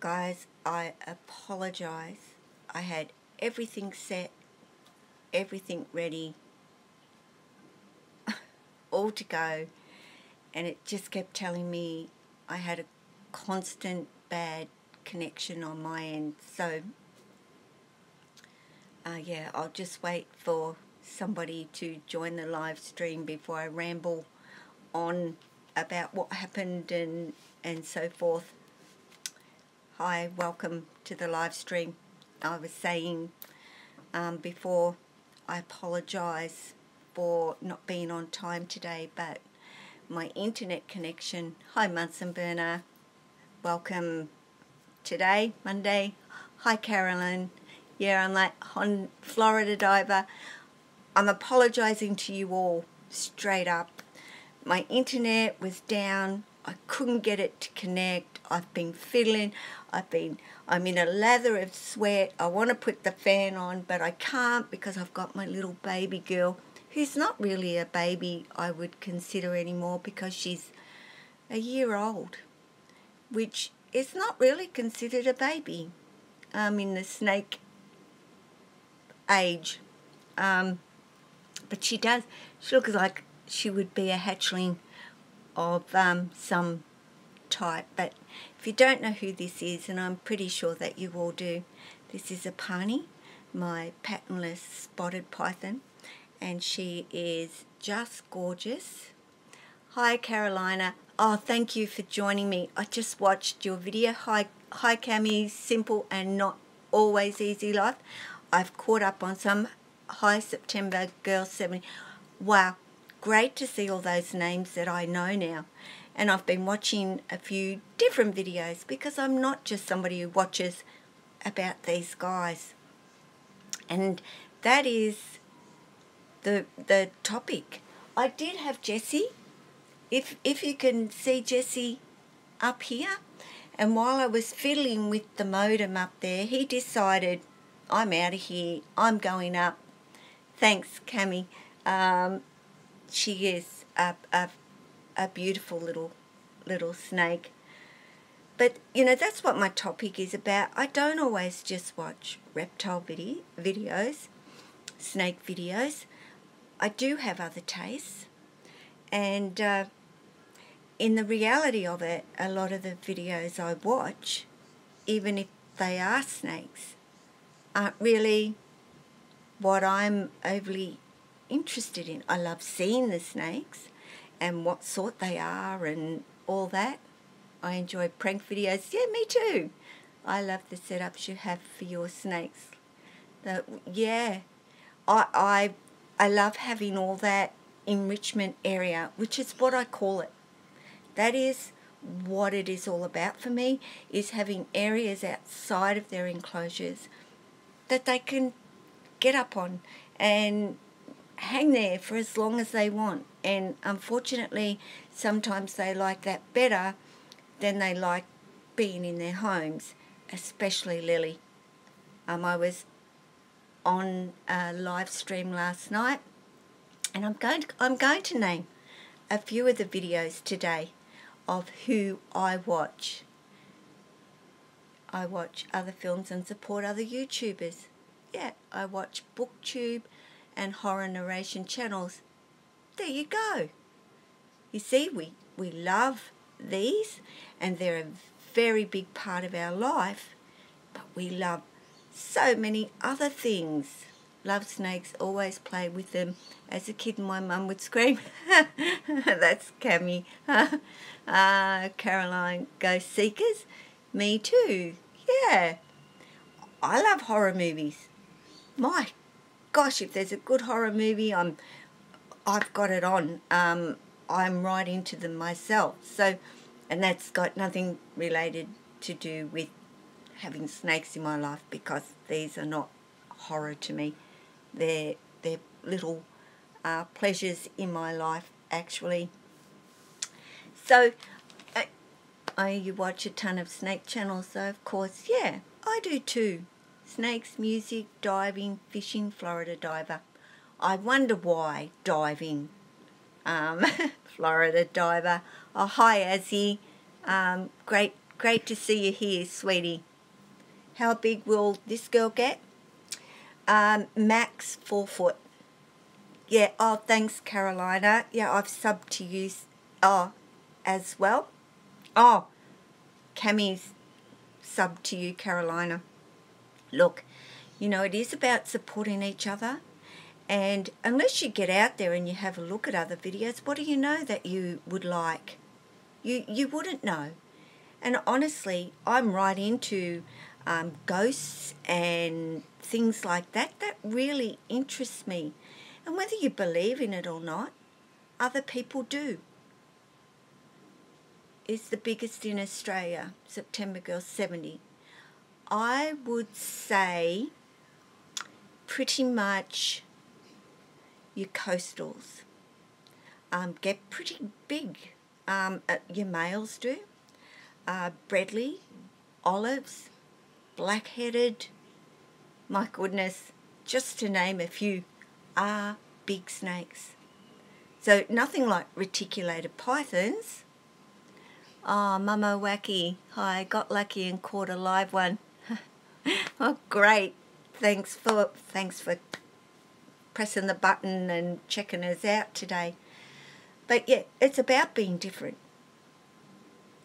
Guys, I apologize. I had everything set, everything ready, all to go, and it just kept telling me I had a constant bad connection on my end. So yeah, I'll just wait for somebody to join the live stream before I ramble on about what happened and so forth. Hi, welcome to the live stream. I was saying before, I apologise for not being on time today, but my internet connection. Hi, Munson Burner. Welcome today, Monday. Hi, Carolyn. Yeah, I'm like on Florida Diver. I'm apologising to you all straight up. My internet was down. I couldn't get it to connect. I've been fiddling. I'm in a lather of sweat. I want to put the fan on, but I can't because I've got my little baby girl, who's not really a baby I would consider anymore because she's a year old, which is not really considered a baby in the snake age. But she looks like she would be a hatchling of some type. But if you don't know who this is, and I'm pretty sure that you all do, this is a Pani, my patternless spotted python, and she is just gorgeous. Hi, Carolina. Oh, thank you for joining me. I just watched your video. Hi Cami, Simple and Not Always Easy Life. I've caught up on some. Hi, September Girl 70. Wow, great to see all those names that I know now. And I've been watching a few different videos because I'm not just somebody who watches about these guys. And that is the topic. I did have Jesse. If you can see Jesse up here, and while I was fiddling with the modem up there, he decided, I'm out of here, I'm going up. Thanks, Cami. She is a beautiful little snake. But, you know, that's what my topic is about. I don't always just watch reptile videos, snake videos. I do have other tastes. And in the reality of it, a lot of the videos I watch, even if they are snakes, aren't really what I'm overly interested in. I love seeing the snakes and what sort they are and all that. I enjoy prank videos. Yeah, me too. I love the setups you have for your snakes. Yeah, I love having all that enrichment area, which is what I call it. That is what it is all about for me, is having areas outside of their enclosures that they can get up on and hang there for as long as they want. And unfortunately, sometimes they like that better than they like being in their homes, especially Lily. I was on a live stream last night, and I'm going to name a few of the videos today of who I watch. I watch other films and support other YouTubers. Yeah, I watch BookTube and horror narration channels. There you go. You see, we love these, and they're a very big part of our life, but we love so many other things. Love snakes, always play with them. As a kid, my mum would scream. That's Cami. Caroline, Ghost Seekers. Me too. Yeah. I love horror movies. My gosh, if there's a good horror movie, I've got it on. I'm right into them myself. So, and that's got nothing related to do with having snakes in my life, because these are not horror to me. They're little pleasures in my life, actually. So, you watch a ton of snake channels, so of course, yeah, I do too. Snakes, music, diving, fishing, Florida Diver. I wonder why diving. Florida Diver. Oh, hi, Azzy. Great Great to see you here, sweetie. How big will this girl get? Max 4 foot. Yeah, oh, thanks, Carolina. Yeah, I've subbed to you as well. Oh, Cammie's subbed to you, Carolina. Look, you know, it is about supporting each other. And unless you get out there and you have a look at other videos, what do you know that you would like? You wouldn't know. And honestly, I'm right into ghosts and things like that. That really interests me. And whether you believe in it or not, other people do. It's the biggest in Australia, September Girl 70. I would say pretty much your coastals get pretty big. Your males do. Bredley, olives, black-headed, my goodness, just to name a few, are big snakes. So nothing like reticulated pythons. Oh, Mama Wacky, hi, got lucky and caught a live one. Oh, great. Thanks for pressing the button and checking us out today. But yeah, it's about being different.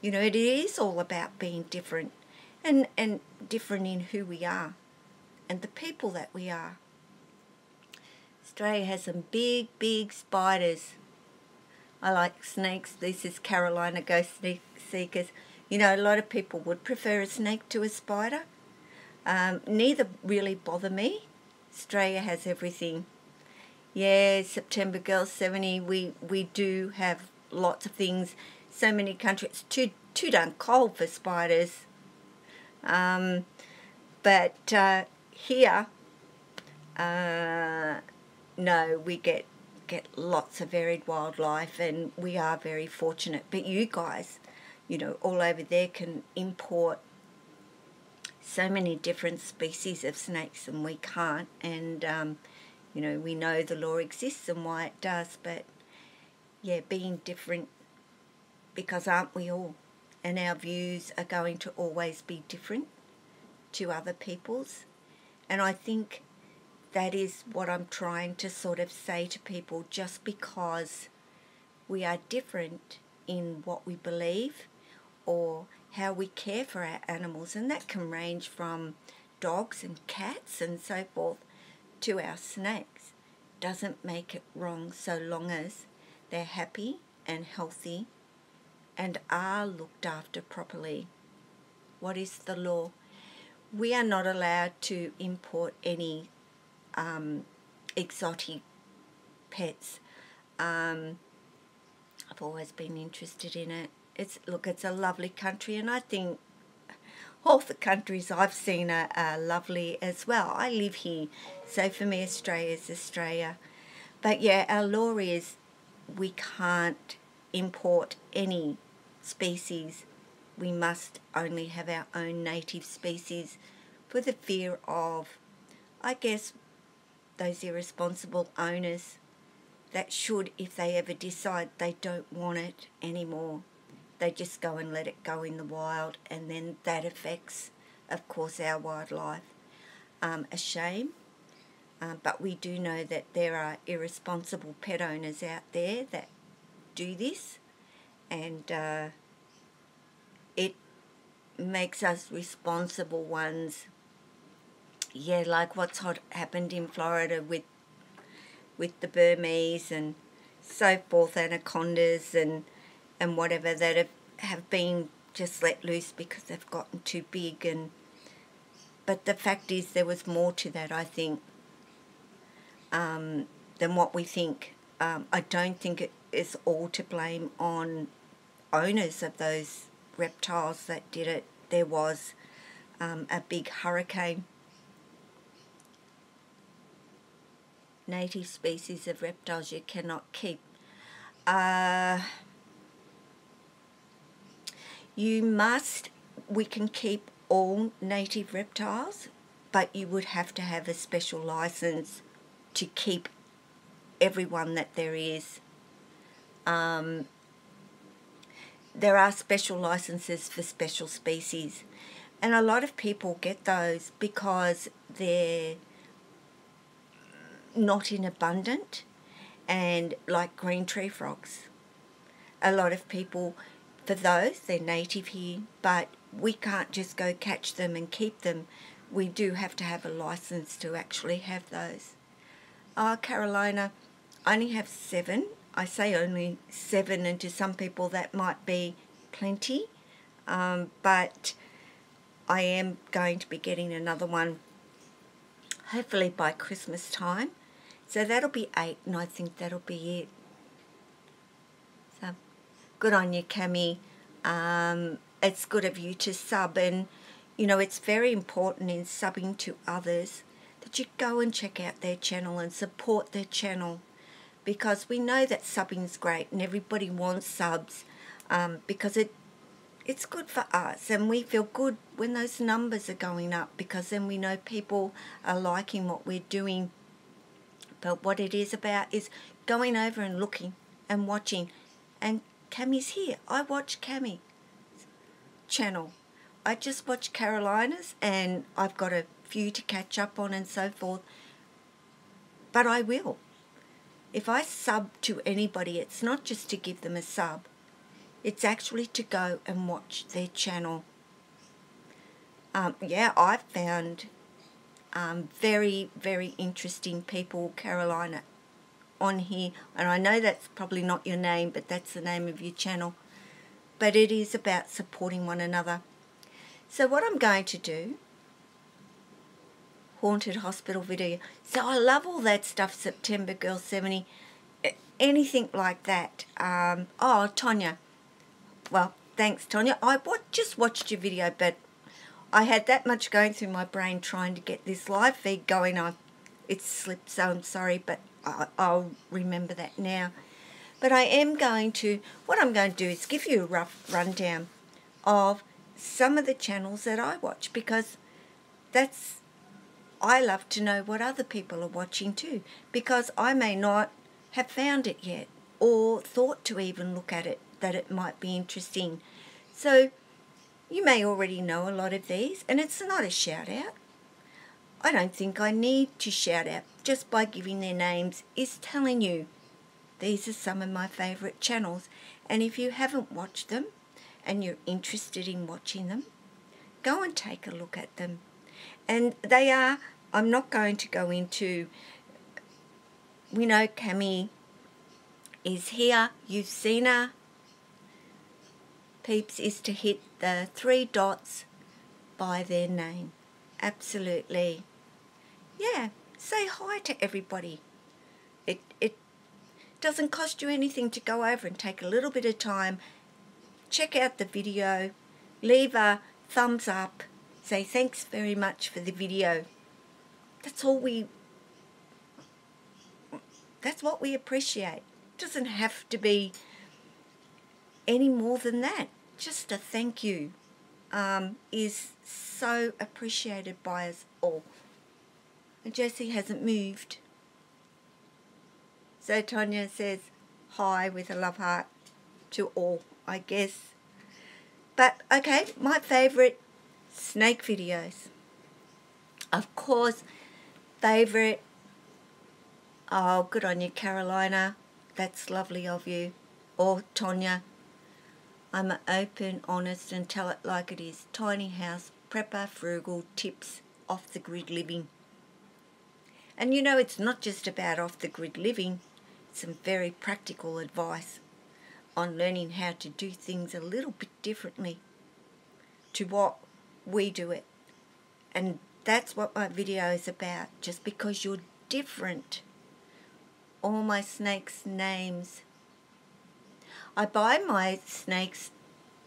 You know, it is all about being different and different in who we are and the people that we are. Australia has some big, big spiders. I like snakes. This is Carolina Ghost Seekers. You know, a lot of people would prefer a snake to a spider. Neither really bother me. Australia has everything. Yeah, September Girl 70, we do have lots of things. So many countries. Too darn cold for spiders. But here, no, we get lots of varied wildlife, and we are very fortunate. But you guys, you know, all over there can import so many different species of snakes, and we can't. And you know, we know the law exists and why it does, but yeah, being different, because aren't we all? And our views are going to always be different to other people's. And I think that is what I'm trying to sort of say to people. Just because we are different in what we believe or how we care for our animals, and that can range from dogs and cats and so forth to our snakes, doesn't make it wrong so long as they're happy and healthy and are looked after properly. What is the law? We are not allowed to import any exotic pets. I've always been interested in it. It's a lovely country, and I think all the countries I've seen are lovely as well. I live here, so for me Australia is Australia. But yeah, our law is we can't import any species. We must only have our own native species, for the fear of, I guess, those irresponsible owners that should, if they ever decide they don't want it anymore, they just go and let it go in the wild, and then that affects, of course, our wildlife. A shame, but we do know that there are irresponsible pet owners out there that do this, and it makes us responsible ones. Yeah, like what's happened in Florida with the Burmese and so forth, anacondas and whatever, that have been just let loose because they've gotten too big. But the fact is, there was more to that, I think, than what we think. I don't think it is all to blame on owners of those reptiles that did it. There was a big hurricane. Native species of reptiles you cannot keep. We can keep all native reptiles, but you would have to have a special license to keep everyone that there is. there are special licenses for special species, and a lot of people get those because they're not in abundant, and like green tree frogs. A lot of people, for those, they're native here, but we can't just go catch them and keep them. We do have to have a license to actually have those. Carolina, I only have 7. I say only 7, and to some people that might be plenty, but I am going to be getting another one hopefully by Christmas time. So that'll be 8, and I think that'll be it. So good on you, Cami. It's good of you to sub, and you know, it's very important in subbing to others that you go and check out their channel and support their channel, because we know that subbing's great and everybody wants subs, because it's good for us, and we feel good when those numbers are going up, because then we know people are liking what we're doing. But what it is about is going over and looking and watching. And Cammie's here. I watch Cammie's channel. I just watch Carolina's, and I've got a few to catch up on and so forth. But I will. If I sub to anybody, it's not just to give them a sub. It's actually to go and watch their channel. Yeah, I've found very, very interesting people, Carolina, on here. And I know that's probably not your name, but that's the name of your channel. But it is about supporting one another. So what I'm going to do, haunted hospital video. So I love all that stuff, September Girl 70, anything like that. Oh, Tonya. Well, thanks, Tonya. I just watched your video, but I had that much going through my brain trying to get this live feed going. It slipped, so I'm sorry, but I'll remember that now. But I am going to, what I'm going to do is give you a rough rundown of some of the channels that I watch, because I love to know what other people are watching too, because I may not have found it yet or thought to even look at it, that it might be interesting. So you may already know a lot of these, and it's not a shout out. I don't think I need to shout out. Just by giving their names is telling you these are some of my favourite channels. And if you haven't watched them and you're interested in watching them, go and take a look at them. And they are, I'm not going to go into, we know Cammie is here, you've seen her. Peeps, is to hit the 3 dots by their name. Absolutely. Yeah, say hi to everybody. It doesn't cost you anything to go over and take a little bit of time, check out the video, leave a thumbs up, say thanks very much for the video. That's what we appreciate. It doesn't have to be any more than that. Just a thank you is so appreciated by us all. And Jessie hasn't moved. So Tonya says hi with a love heart to all, I guess. But okay, my favourite snake videos. Of course, favourite. Oh, good on you, Carolina. That's lovely of you. Or Tonya. I'm open, honest, and tell it like it is. Tiny house, prepper, frugal, tips, off the grid living. And you know, it's not just about off the grid living. It's some very practical advice on learning how to do things a little bit differently to what we do it. And that's what my video is about. Just because you're different. All my snakes' names. I buy my snakes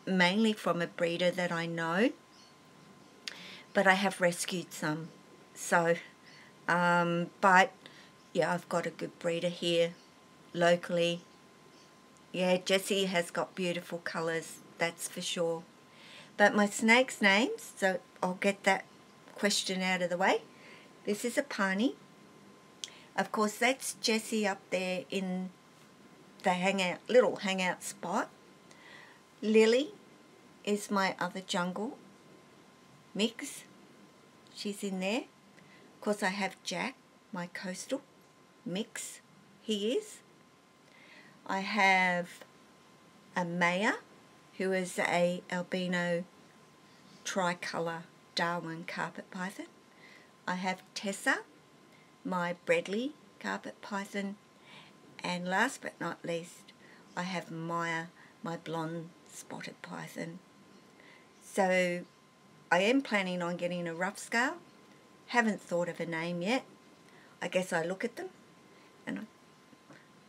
mainly from a breeder that I know, but I have rescued some. So, but yeah, I've got a good breeder here locally. Yeah, Jessie has got beautiful colours, that's for sure. But my snakes' names, so I'll get that question out of the way. This is a Pani. Of course, that's Jessie up there in the little hangout spot. Lily is my other jungle mix. She's in there. Of course, I have Jack, my coastal mix. He is. I have a Maya, who is a albino tricolour Darwin carpet python. I have Tessa, my Bradley carpet python. And last but not least, I have Maya, my blonde spotted python. So I am planning on getting a rough scale. Haven't thought of a name yet. I guess I look at them and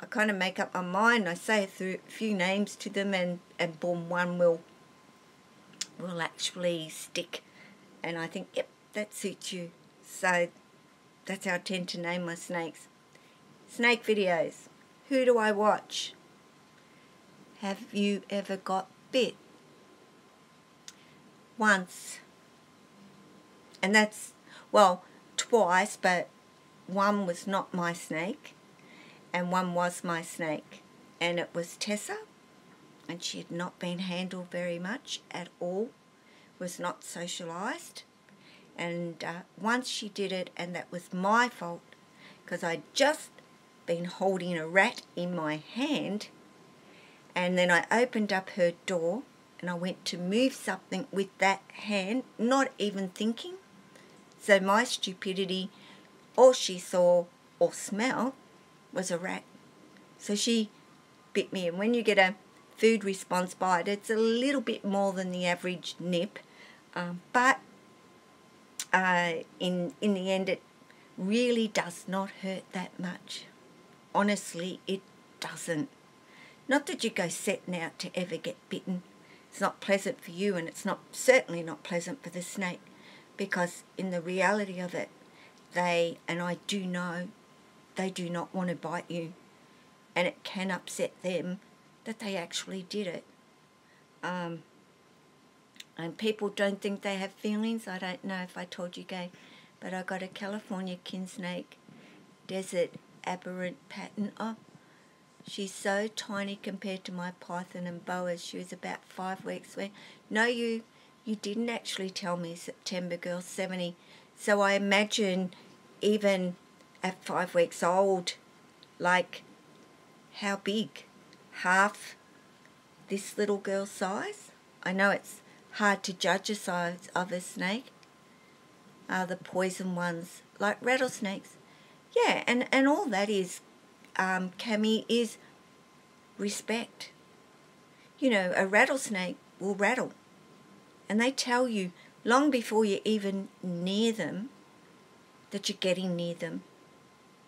I kind of make up my mind. I say a few names to them and boom, one will actually stick. And I think, yep, that suits you. So that's how I tend to name my snakes. Snake videos. Who do I watch? Have you ever got bit? Once. And that's, well, twice, but one was not my snake and one was my snake. And it was Tessa, and she had not been handled very much at all, was not socialised. And once she did it, and that was my fault, because I'd just been holding a rat in my hand, and then I opened up her door and I went to move something with that hand, not even thinking. So my stupidity, all she saw or smelled was a rat. So she bit me, and when you get a food response bite, it's a little bit more than the average nip, but in the end it really does not hurt that much. Honestly, it doesn't. Not that you go setting out to ever get bitten. It's not pleasant for you, and it's certainly not pleasant for the snake, because in the reality of it, and I do know, they do not want to bite you, and it can upset them that they actually did it. And people don't think they have feelings. I don't know if I told you, Gay, but I got a California kin snake, desert aberrant pattern. Oh, she's so tiny compared to my python and boas. She was about 5 weeks. No, you didn't actually tell me, September Girl 70. So I imagine even at 5 weeks old, like how big? Half this little girl's size? I know it's hard to judge the size of a snake. The poison ones, like rattlesnakes. Yeah, and all that is, Cammy, is respect. You know, a rattlesnake will rattle, and they tell you long before you're even near them that you're getting near them.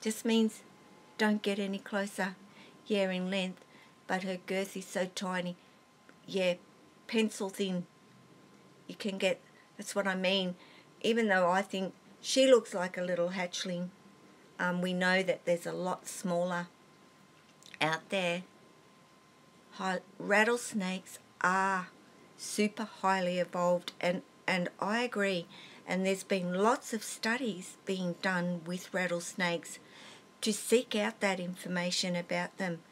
Just means don't get any closer. Yeah, in length, but her girth is so tiny. Yeah, pencil thin. You can get, that's what I mean. Even though I think she looks like a little hatchling, we know that there's a lot smaller out there. Rattlesnakes are super highly evolved, and I agree. And there's been lots of studies being done with rattlesnakes to seek out that information about them.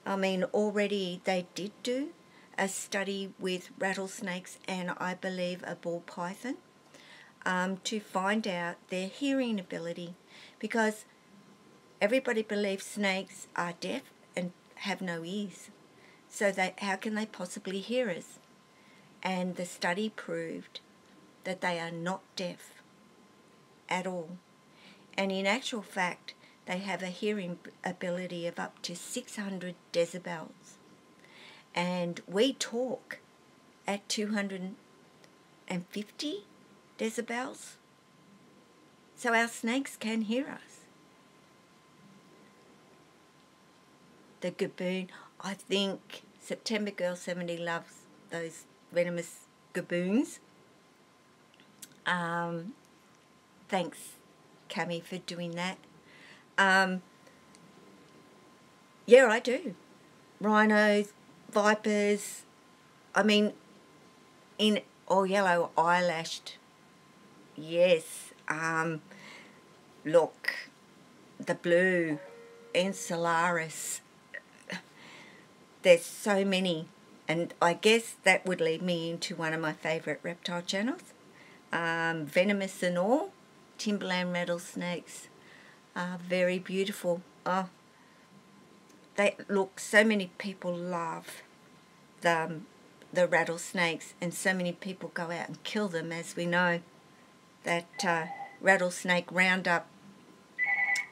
I mean, already they did do a study with rattlesnakes and I believe a ball python to find out their hearing ability, because everybody believes snakes are deaf and have no ears. So how can they possibly hear us? And the study proved that they are not deaf at all. And in actual fact, they have a hearing ability of up to 600 decibels. And we talk at 250 decibels. So our snakes can hear us. The gaboon, I think September Girl 70 loves those venomous gaboons. Thanks, Cammy, for doing that. Yeah, I do. Rhinos, vipers, I mean, in all yellow eyelashed. Yes. Look, the blue, Enceladus. There's so many, And I guess that would lead me into one of my favourite reptile channels. Venomous and all, timberland rattlesnakes are very beautiful. Oh, they look, so many people love the rattlesnakes, and so many people go out and kill them, as we know. That rattlesnake roundup,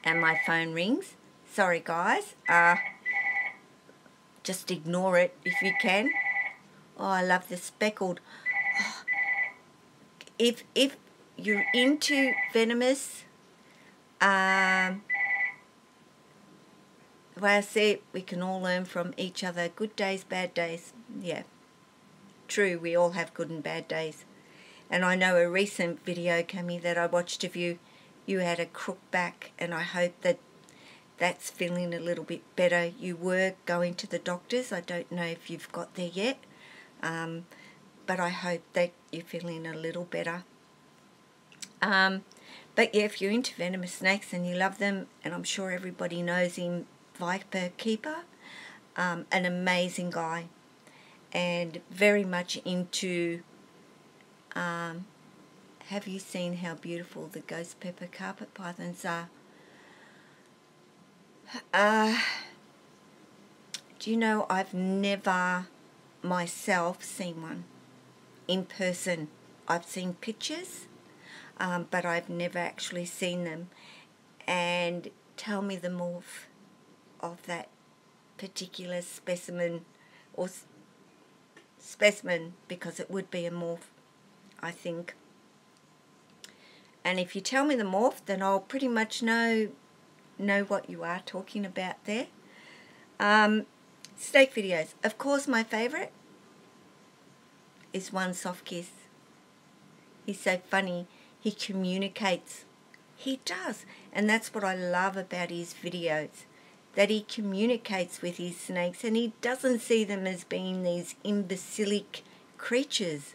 and my phone rings. Sorry guys, just ignore it if you can. Oh, I love the speckled. Oh, if you're into venomous, the way I see it, we can all learn from each other. Good days, bad days. Yeah, true, we all have good and bad days. And I know a recent video, Cami, that I watched of you, you had a crook back, and I hope that that's feeling a little bit better. You were going to the doctors. I don't know if you've got there yet, but I hope that you're feeling a little better. But yeah, if you're into venomous snakes and you love them, and I'm sure everybody knows him, Viper Keeper, an amazing guy, and very much into, have you seen how beautiful the ghost pepper carpet pythons are? Do you know, I've never myself seen one in person. I've seen pictures, but I've never actually seen them. And tell me the morph of that particular specimen, or specimen, because it would be a morph, I think. And if you tell me the morph, then I'll pretty much know what you are talking about there. Snake videos. Of course, my favourite is One Soft Kiss. He's so funny. He communicates. He does. And that's what I love about his videos, that he communicates with his snakes, and he doesn't see them as being these imbecilic creatures.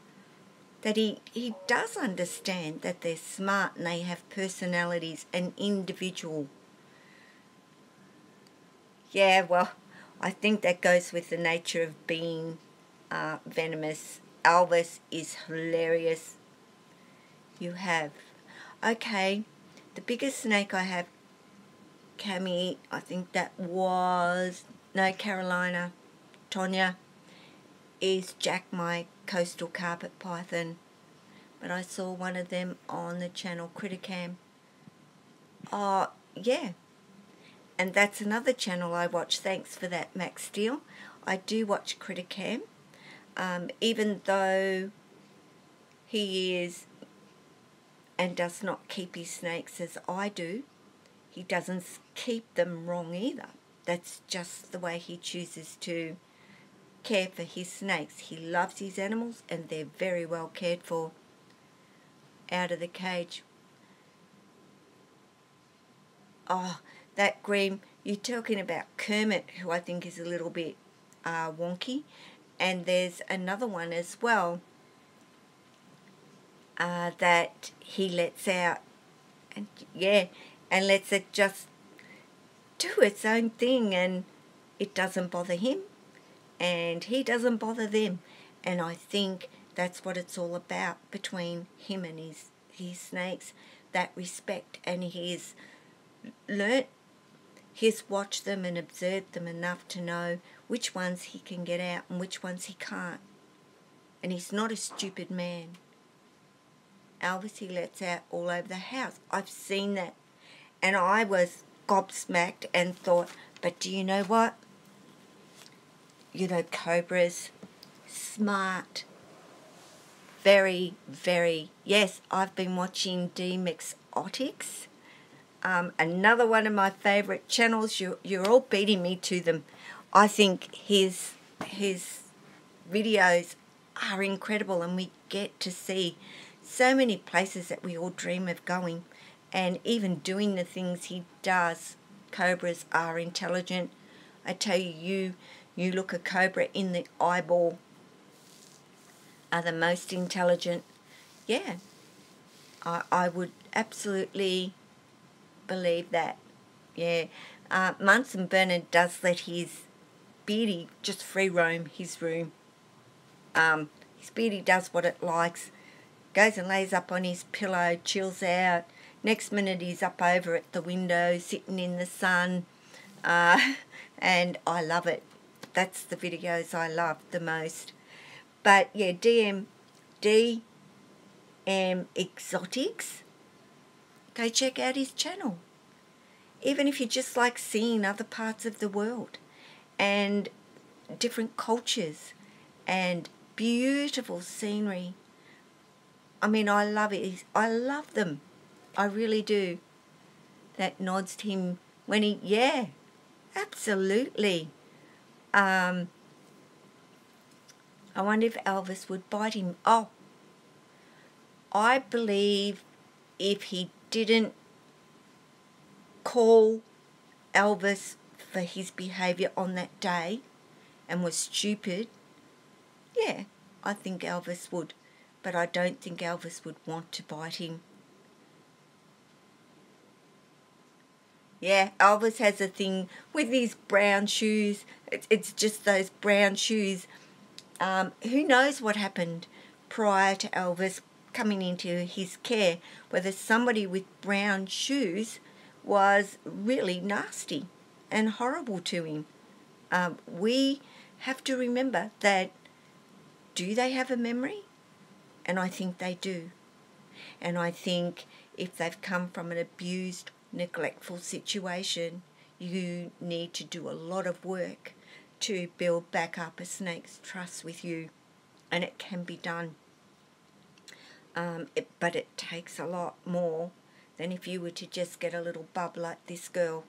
That he does understand that they're smart and they have personalities and individual. Yeah, well, I think that goes with the nature of being venomous. Elvis is hilarious. You have. Okay, the biggest snake I have, Cami, I think that was, no, Carolina, Tonya, is Jack, my coastal carpet python. But I saw one of them on the channel Criticam. Oh, yeah. And that's another channel I watch. Thanks for that, Max Steele. I do watch Criticam. Even though he is and does not keep his snakes as I do, he doesn't keep them wrong either. That's just the way he chooses to care for his snakes. He loves his animals, and they're very well cared for out of the cage. Oh, that green, you're talking about Kermit, who I think is a little bit wonky. And there's another one as well that he lets out, and yeah, and lets it just do its own thing, and it doesn't bother him, and he doesn't bother them. And I think that's what it's all about between him and his snakes, that respect. And he's watched them and observed them enough to know which ones he can get out and which ones he can't. And he's not a stupid man. Elvis, he lets out all over the house. I've seen that. And I was gobsmacked and thought, but do you know what? You know, cobras, smart, very, very, yes, I've been watching D-Mixotics. Another one of my favourite channels. You're all beating me to them. I think his videos are incredible, and we get to see so many places that we all dream of going, and even doing the things he does. Cobras are intelligent. I tell you, you look a cobra in the eyeball, are the most intelligent. Yeah, I would absolutely believe that. Yeah, Munson Bernard does let his beardy just free roam his room. His beauty does what it likes. Goes and lays up on his pillow, chills out. Next minute he's up over at the window, sitting in the sun. And I love it. That's the videos I love the most. But yeah, DM Exotics. Go check out his channel. Even if you just like seeing other parts of the world and different cultures and beautiful scenery. I mean, I love it. I love them. I really do. That nods to him when he, yeah, absolutely. I wonder if Elvis would bite him. Oh, I believe if he didn't call Elvis for his behaviour on that day and was stupid, yeah, I think Elvis would. But I don't think Elvis would want to bite him. Yeah, Elvis has a thing with his brown shoes. It's just those brown shoes. Who knows what happened prior to Elvis coming into his care, whether somebody with brown shoes was really nasty and horrible to him. We have to remember that, do they have a memory? And I think they do. And I think if they've come from an abused, neglectful situation, you need to do a lot of work to build back up a snake's trust with you. And it can be done. But it takes a lot more than if you were to just get a little bub like this girl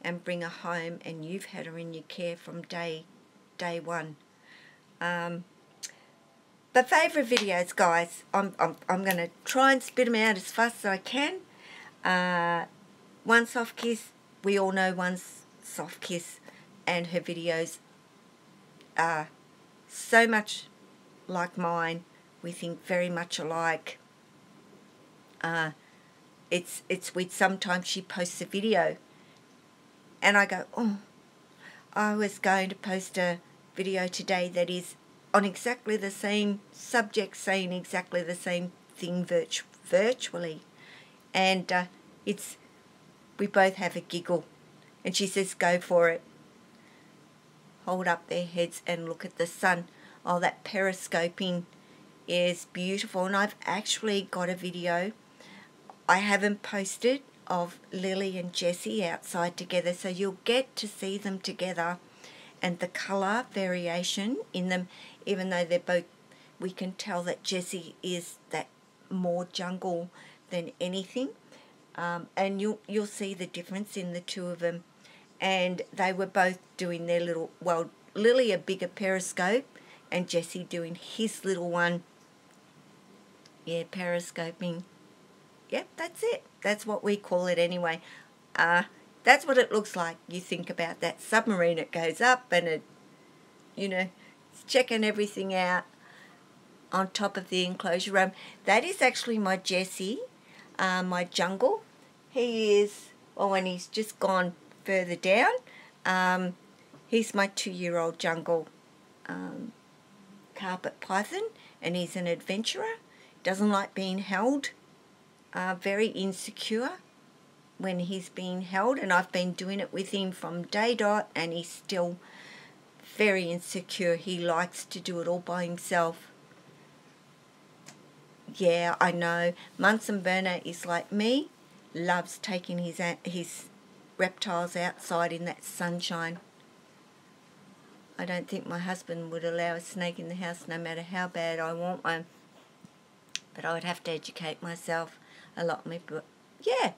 and bring her home and you've had her in your care from day one. But favourite videos, guys, I'm going to try and spit them out as fast as I can. One Soft Kiss, we all know One Soft Kiss, and her videos are so much like mine. We think very much alike. It's weird. Sometimes she posts a video and I go, oh, I was going to post a video today that is on exactly the same subject, saying exactly the same thing virtually. And we both have a giggle. And she says, go for it. Hold up their heads and look at the sun. Oh, that periscoping is beautiful. And I've actually got a video I haven't posted of Lily and Jessie outside together, so you'll get to see them together and the colour variation in them, even though they're both, we can tell that Jessie is that more jungle than anything, and you'll see the difference in the two of them. And they were both doing their little, well, Lily a bigger periscope and Jessie doing his little one. Yeah, periscoping. Yep, that's it. That's what we call it anyway. That's what it looks like. You think about that submarine, it goes up and it, you know, it's checking everything out on top of the enclosure room. That is actually my Jessie, my jungle. He is, well, when he's just gone further down, he's my 2-year-old jungle carpet python, and he's an adventurer. Doesn't like being held. Very insecure when he's being held, and I've been doing it with him from day dot, and he's still very insecure. He likes to do it all by himself. Yeah, I know. Munson Burner is like me, loves taking his reptiles outside in that sunshine. I don't think my husband would allow a snake in the house no matter how bad I want one. But I would have to educate myself a lot more. But yeah,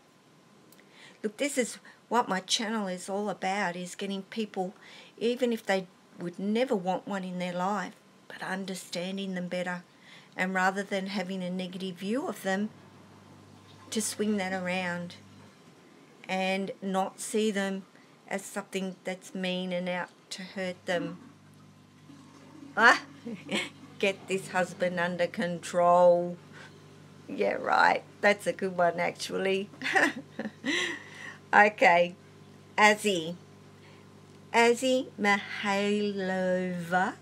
look, this is what my channel is all about, is getting people, even if they would never want one in their life, but understanding them better, and rather than having a negative view of them, to swing that around and not see them as something that's mean and out to hurt them. Get this husband under control. Yeah, right. That's a good one, actually. Okay. Azzy Mihailova.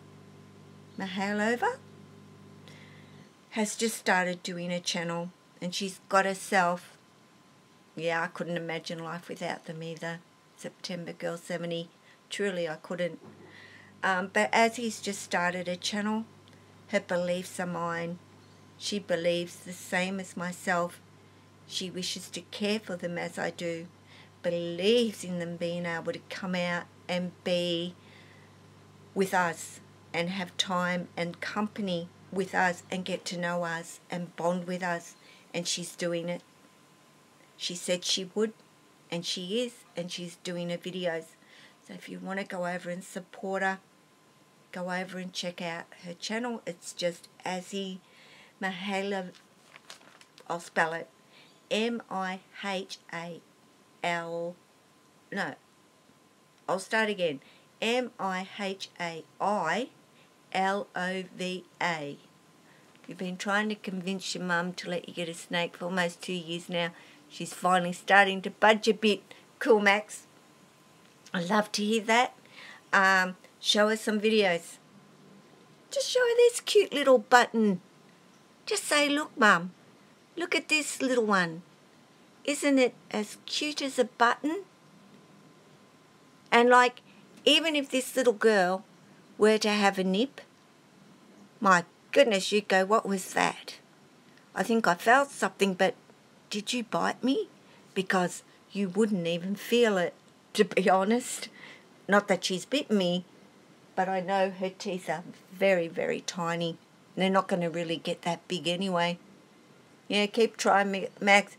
has just started doing a channel, and she's got herself, yeah, I couldn't imagine life without them either. September Girl 70, truly I couldn't. But as he's just started a channel, her beliefs are mine. She believes the same as myself. She wishes to care for them as I do, believes in them being able to come out and be with us and have time and company with us and get to know us and bond with us, and she's doing it. She said she would, and she is, and she's doing her videos. So if you want to go over and support her, go over and check out her channel. It's just Azzy Mahal. I'll spell it M-I-H-A-L. No, I'll start again. M-I-H-A-I-L-O-V-A. You've been trying to convince your mum to let you get a snake for almost 2 years now. She's finally starting to budge a bit. Cool, Max. I love to hear that. Show her some videos. Just show her this cute little button. Just say, look, Mum, look at this little one. Isn't it as cute as a button? And like, even if this little girl were to have a nip, my goodness, you'd go, what was that? I think I felt something, but did you bite me? Because you wouldn't even feel it, to be honest. Not that she's bitten me, but I know her teeth are very, very tiny. They're not going to really get that big anyway. Yeah, keep trying, Max.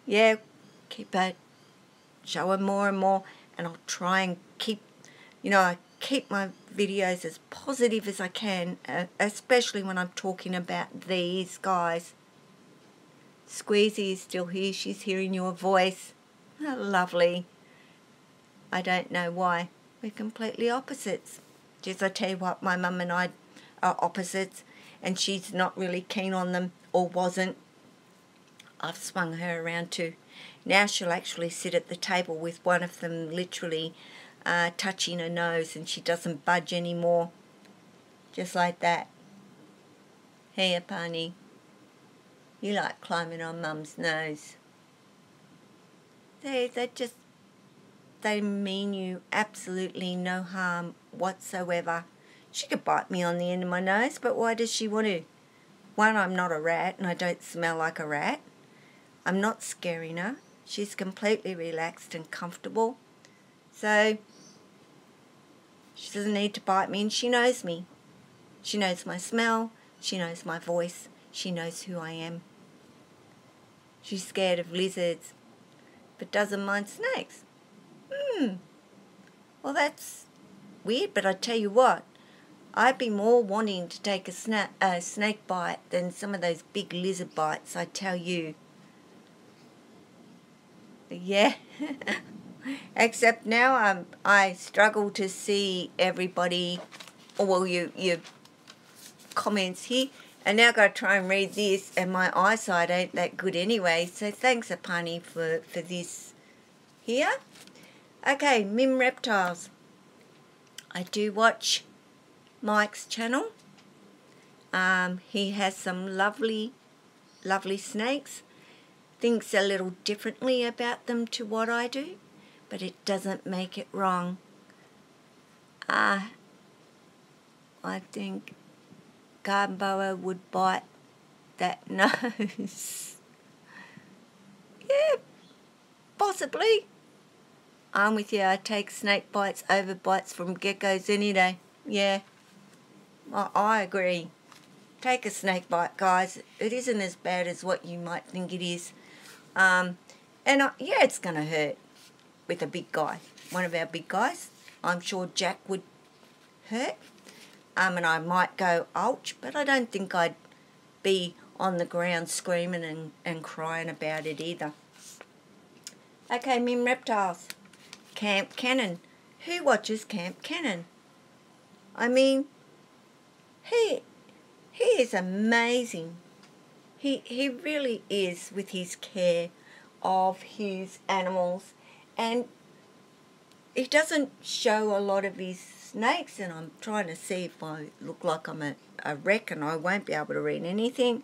Yeah, keep it. Show her more and more, and I'll try and keep, I keep my videos as positive as I can, especially when I'm talking about these guys. Squeezy is still here. She's hearing your voice. Oh, lovely. I don't know why. We're completely opposites. Just I tell you what, my mum and I are opposites, and she's not really keen on them, or wasn't. I've swung her around too. Now she'll actually sit at the table with one of them literally touching her nose, and she doesn't budge anymore. Just like that. Hey, Apani. You like climbing on Mum's nose. They mean you absolutely no harm whatsoever. She could bite me on the end of my nose, but why does she want to? One, I'm not a rat, and I don't smell like a rat. I'm not scaring her. She's completely relaxed and comfortable. So she doesn't need to bite me, and she knows me. She knows my smell. She knows my voice. She knows who I am. She's scared of lizards, but doesn't mind snakes. Well, that's weird, but I tell you what, I'd be more wanting to take a snake bite than some of those big lizard bites, I tell you. Yeah. Except now I struggle to see everybody, or well, your comments here. And now I've got to try and read this, and my eyesight ain't that good anyway. So thanks, Apani, for this here. Okay, Mim Reptiles. I do watch Mike's channel. He has some lovely, lovely snakes. Thinks a little differently about them to what I do, but it doesn't make it wrong. I think garden boa would bite that nose. Yeah, possibly. I'm with you. I take snake bites over bites from geckos any day. Yeah, I agree. Take a snake bite, guys. It isn't as bad as what you might think it is. Yeah, it's going to hurt with a big guy. One of our big guys. I'm sure Jack would hurt. And I might go, ouch, but I don't think I'd be on the ground screaming and crying about it either. Okay, Mim Reptiles. Camp Cannon. Who watches Camp Cannon? I mean, he is amazing. He really is, with his care of his animals, and he doesn't show a lot of his snakes, and I'm trying to see if I look like I'm a wreck and I won't be able to read anything.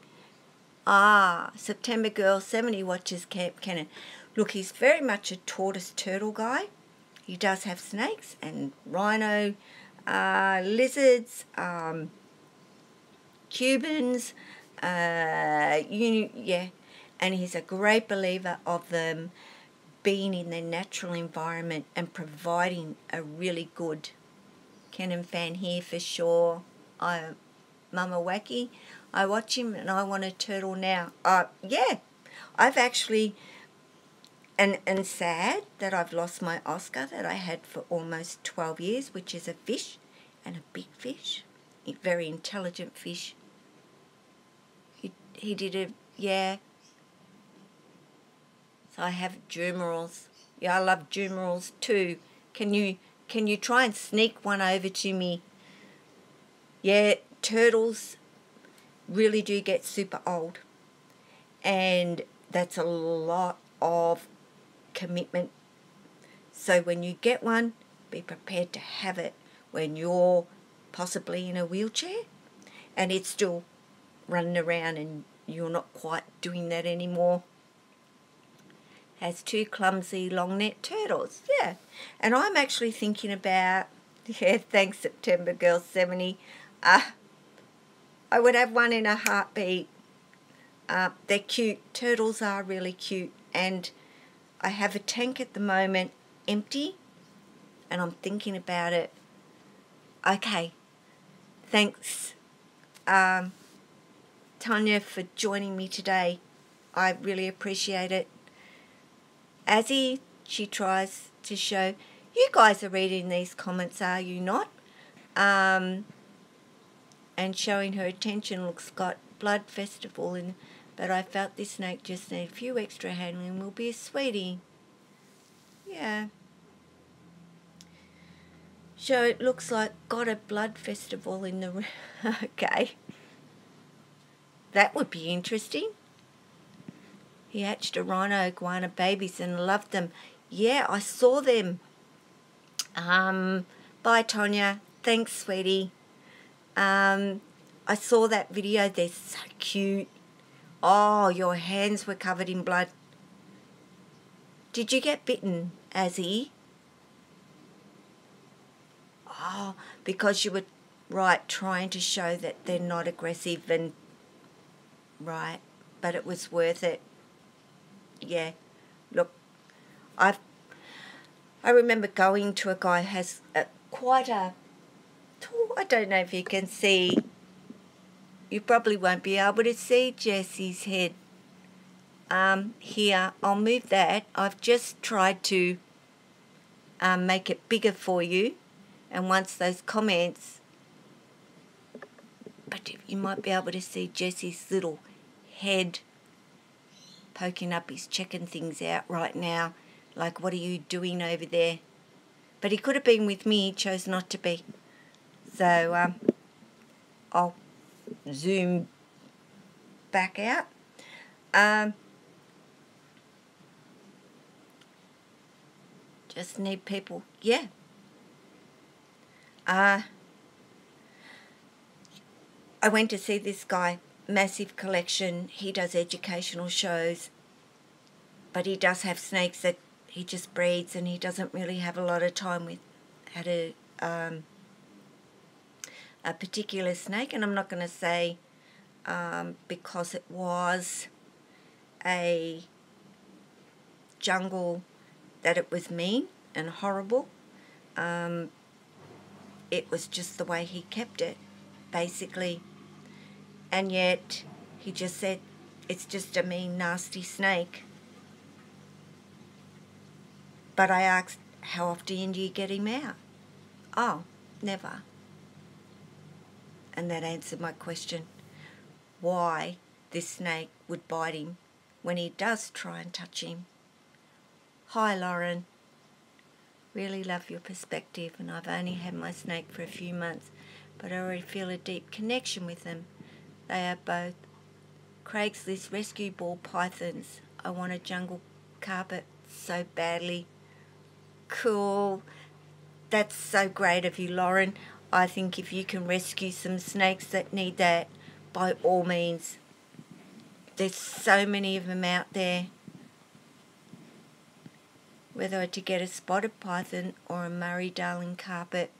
September Girl 70 watches Camp Cannon. Look, he's very much a tortoise turtle guy. He does have snakes and rhino, lizards, Cubans, and he's a great believer of them being in their natural environment and providing a really good Cannon fan here for sure. Mama Wacky, I watch him and I want a turtle now. I've actually, and sad that I've lost my Oscar that I had for almost 12 years, which is a fish, and a big fish, a very intelligent fish. He did So I have jumerals. Yeah, I love jumerals too. Can you try and sneak one over to me? Yeah, turtles really do get super old, and that's a lot of commitment. So when you get one, be prepared to have it when you're possibly in a wheelchair and it's still running around and you're not quite doing that anymore. Has 2 clumsy long neck turtles. Yeah, and I'm actually thinking about, thanks September Girl 70, I would have one in a heartbeat. They're cute. Turtles are really cute. And I have a tank at the moment empty, and I'm thinking about it. Okay. Thanks, Tanya, for joining me today. I really appreciate it. Azzy, she tries to show, you guys are reading these comments, are you not? And showing her attention. Looks got blood festival in, but I felt this snake just need a few extra handling. Will be a sweetie. Yeah. So it looks like got a blood festival in the okay. That would be interesting. He hatched a rhino iguana babies and loved them. Yeah, I saw them. Bye Tonya. Thanks, sweetie. I saw that video. They're so cute. Oh, your hands were covered in blood. Did you get bitten, Azzy? Oh, because you were, right, trying to show that they're not aggressive and, right, but it was worth it. Yeah, look, I remember going to a guy who has quite a, I don't know if you can see, you probably won't be able to see Jessie's head here. I'll move that. I've just tried to make it bigger for you, and once those comments, but you might be able to see Jesse's little head poking up. He's checking things out right now, like, what are you doing over there? But he could have been with me. He chose not to be. So I'll zoom back out. Just need people. Yeah. I went to see this guy, massive collection. He does educational shows, but he does have snakes that he just breeds, and he doesn't really have a lot of time with. Had a particular snake, and I'm not going to say because it was a jungle that it was mean and horrible. It was just the way he kept it, basically. And yet he just said, it's just a mean, nasty snake. But I asked, how often do you get him out? Oh, never. And that answered my question, why this snake would bite him when he does try and touch him. Hi, Lauren. Really love your perspective, and I've only had my snake for a few months, but I already feel a deep connection with them. They are both Craigslist rescue ball pythons. I want a jungle carpet so badly. Cool. that's so great of you, Lauren. I think if you can rescue some snakes that need that, by all means. There's so many of them out there. Whether to get a spotted python or a Murray darling carpet.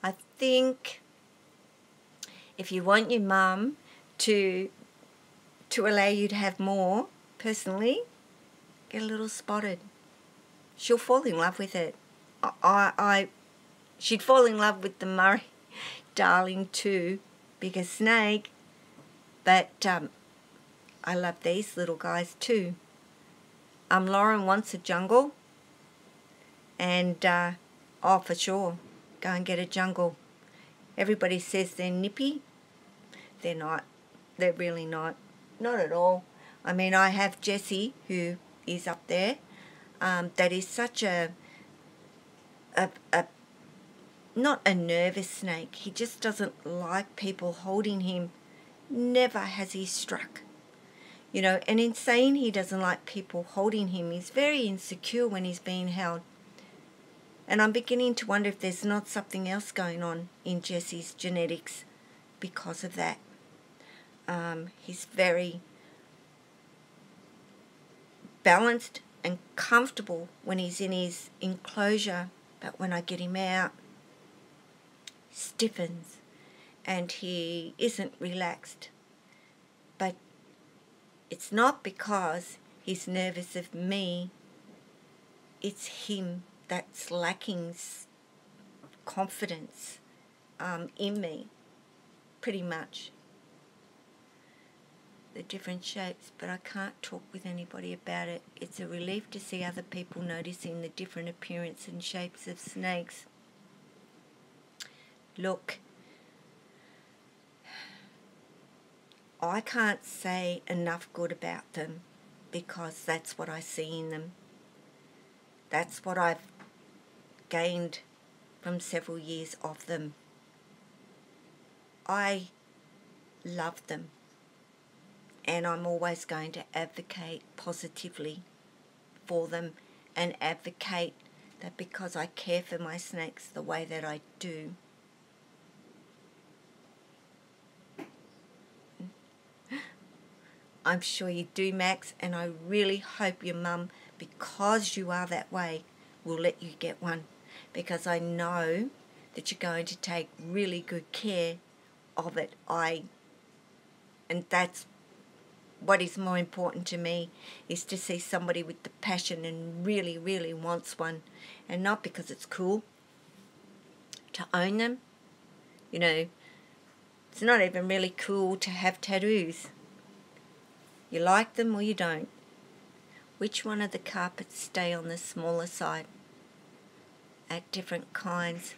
I think if you want your mum to allow you to have more, personally, get a little spotted. She'll fall in love with it. She'd fall in love with the Murray darling too, bigger snake, but I love these little guys too. Lauren wants a jungle, and oh, for sure, go and get a jungle. Everybody says they're nippy. They're not. They're really not. Not at all. I mean, I have Jessie, who is up there, that is such a not a nervous snake. He just doesn't like people holding him. Never has he struck. You know, and in saying he doesn't like people holding him, he's very insecure when he's being held. And I'm beginning to wonder if there's not something else going on in Jessie's genetics because of that. He's very balanced and comfortable when he's in his enclosure, but when I get him out, he stiffens and he isn't relaxed. But it's not because he's nervous of me, it's him that's lacking confidence in me, pretty much. The different shapes, but I can't talk with anybody about it. It's a relief to see other people noticing the different appearance and shapes of snakes. Look, I can't say enough good about them because that's what I see in them. That's what I've gained from several years of them. I love them. And I'm always going to advocate positively for them and advocate that because I care for my snakes the way that I do. I'm sure you do, Max, and I really hope your mum, because you are that way, will let you get one, because I know that you're going to take really good care of it. And that's what is more important to me, is to see somebody with the passion and really, really wants one, and not because it's cool to own them. You know, it's not even really cool to have tattoos. You like them or you don't. Which one of the carpets stay on the smaller side at different kinds?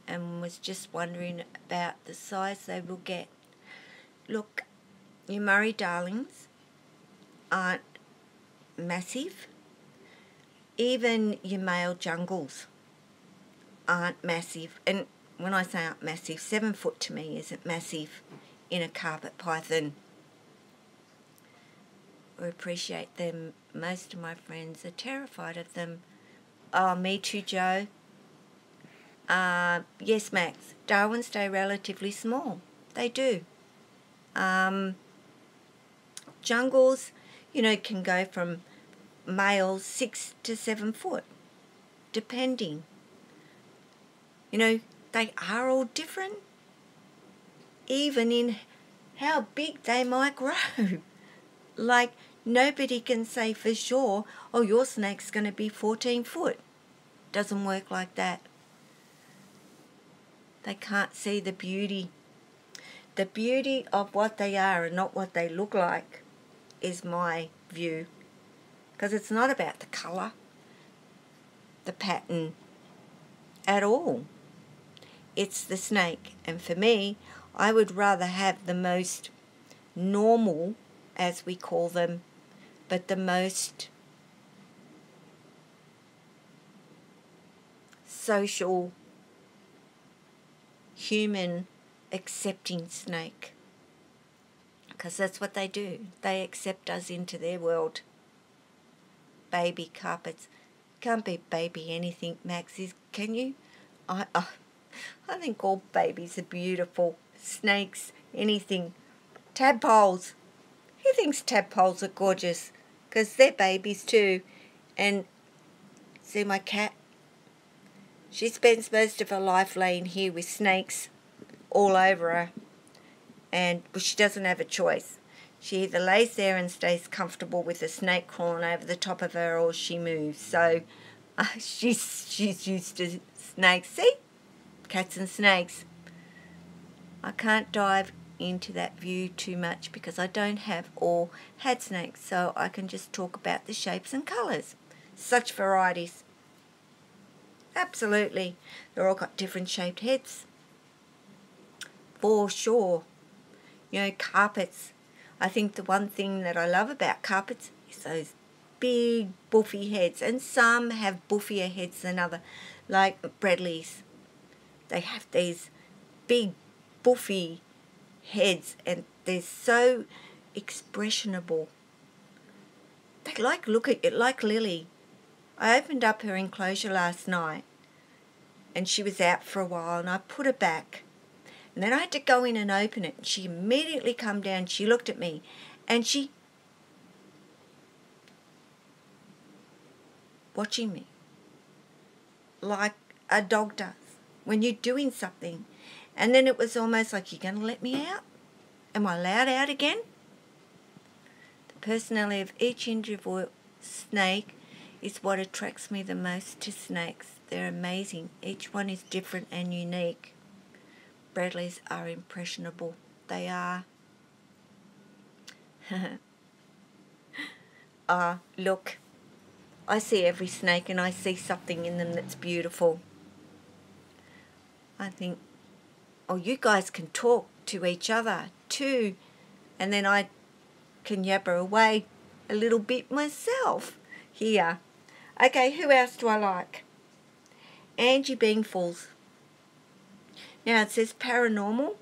And was just wondering about the size they will get. Look, your Murray darlings aren't massive. Even your male jungles aren't massive. And when I say aren't massive, 7 foot to me isn't massive in a carpet python. I appreciate them. Most of my friends are terrified of them. Oh, me too, Joe. Yes, Max. Darwins stay relatively small. They do. Jungles, you know, can go from males 6 to 7 foot, depending. You know, they are all different, even in how big they might grow. Like, nobody can say for sure, oh, your snake's going to be 14 foot. Doesn't work like that. They can't see the beauty. The beauty of what they are and not what they look like is my view. Because it's not about the colour, the pattern at all. It's the snake. And for me, I would rather have the most normal, as we call them, but the most social, human, accepting snake. Because that's what they do. They accept us into their world. Baby carpets. Can't be baby anything, Maxie, can you? I think all babies are beautiful. Snakes, anything. Tadpoles. Who thinks tadpoles are gorgeous? Because they're babies too. And see my cat? She spends most of her life laying here with snakes all over her. And she doesn't have a choice. She either lays there and stays comfortable with a snake crawling over the top of her, or she moves. So she's used to snakes. See? Cats and snakes. I can't dive into that view too much because I don't have or had snakes, so I can just talk about the shapes and colours. Such varieties. Absolutely. They're all got different shaped heads. For sure. You know, carpets. I think the one thing that I love about carpets is those big buffy heads, and some have buffier heads than other, like Bradley's. They have these big buffy heads, and they're so expressionable. They look at it like Lily. I opened up her enclosure last night, and she was out for a while, and I put her back. And then I had to go in and open it. She immediately come down. She looked at me, and she watching me like a dog does when you're doing something. And then it was almost like, you're going to let me out? Am I allowed out again? The personality of each individual snake is what attracts me the most to snakes. They're amazing. Each one is different and unique. Bradleys are impressionable. They are. Look, I see every snake and I see something in them that's beautiful. I think, oh, you guys can talk to each other too, and then I can yabber away a little bit myself here. Okay, who else do I like? Angie Beanfuls. Now it says paranormal.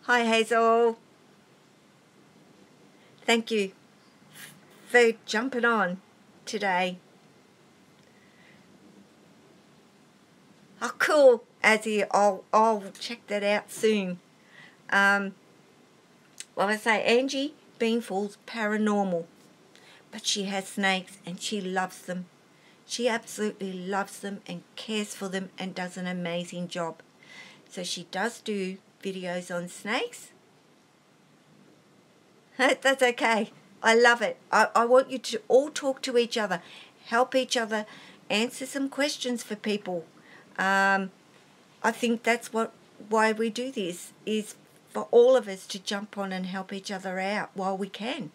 Hi Hazel. Thank you for jumping on today. Oh, cool, Azzy. I'll check that out soon. Well, I say Angie Beanfuls paranormal, but she has snakes and she loves them. She absolutely loves them and cares for them and does an amazing job. So she does do videos on snakes. That's okay. I love it. I want you to all talk to each other, help each other, answer some questions for people. I think that's why we do this, is for all of us to jump on and help each other out while we can.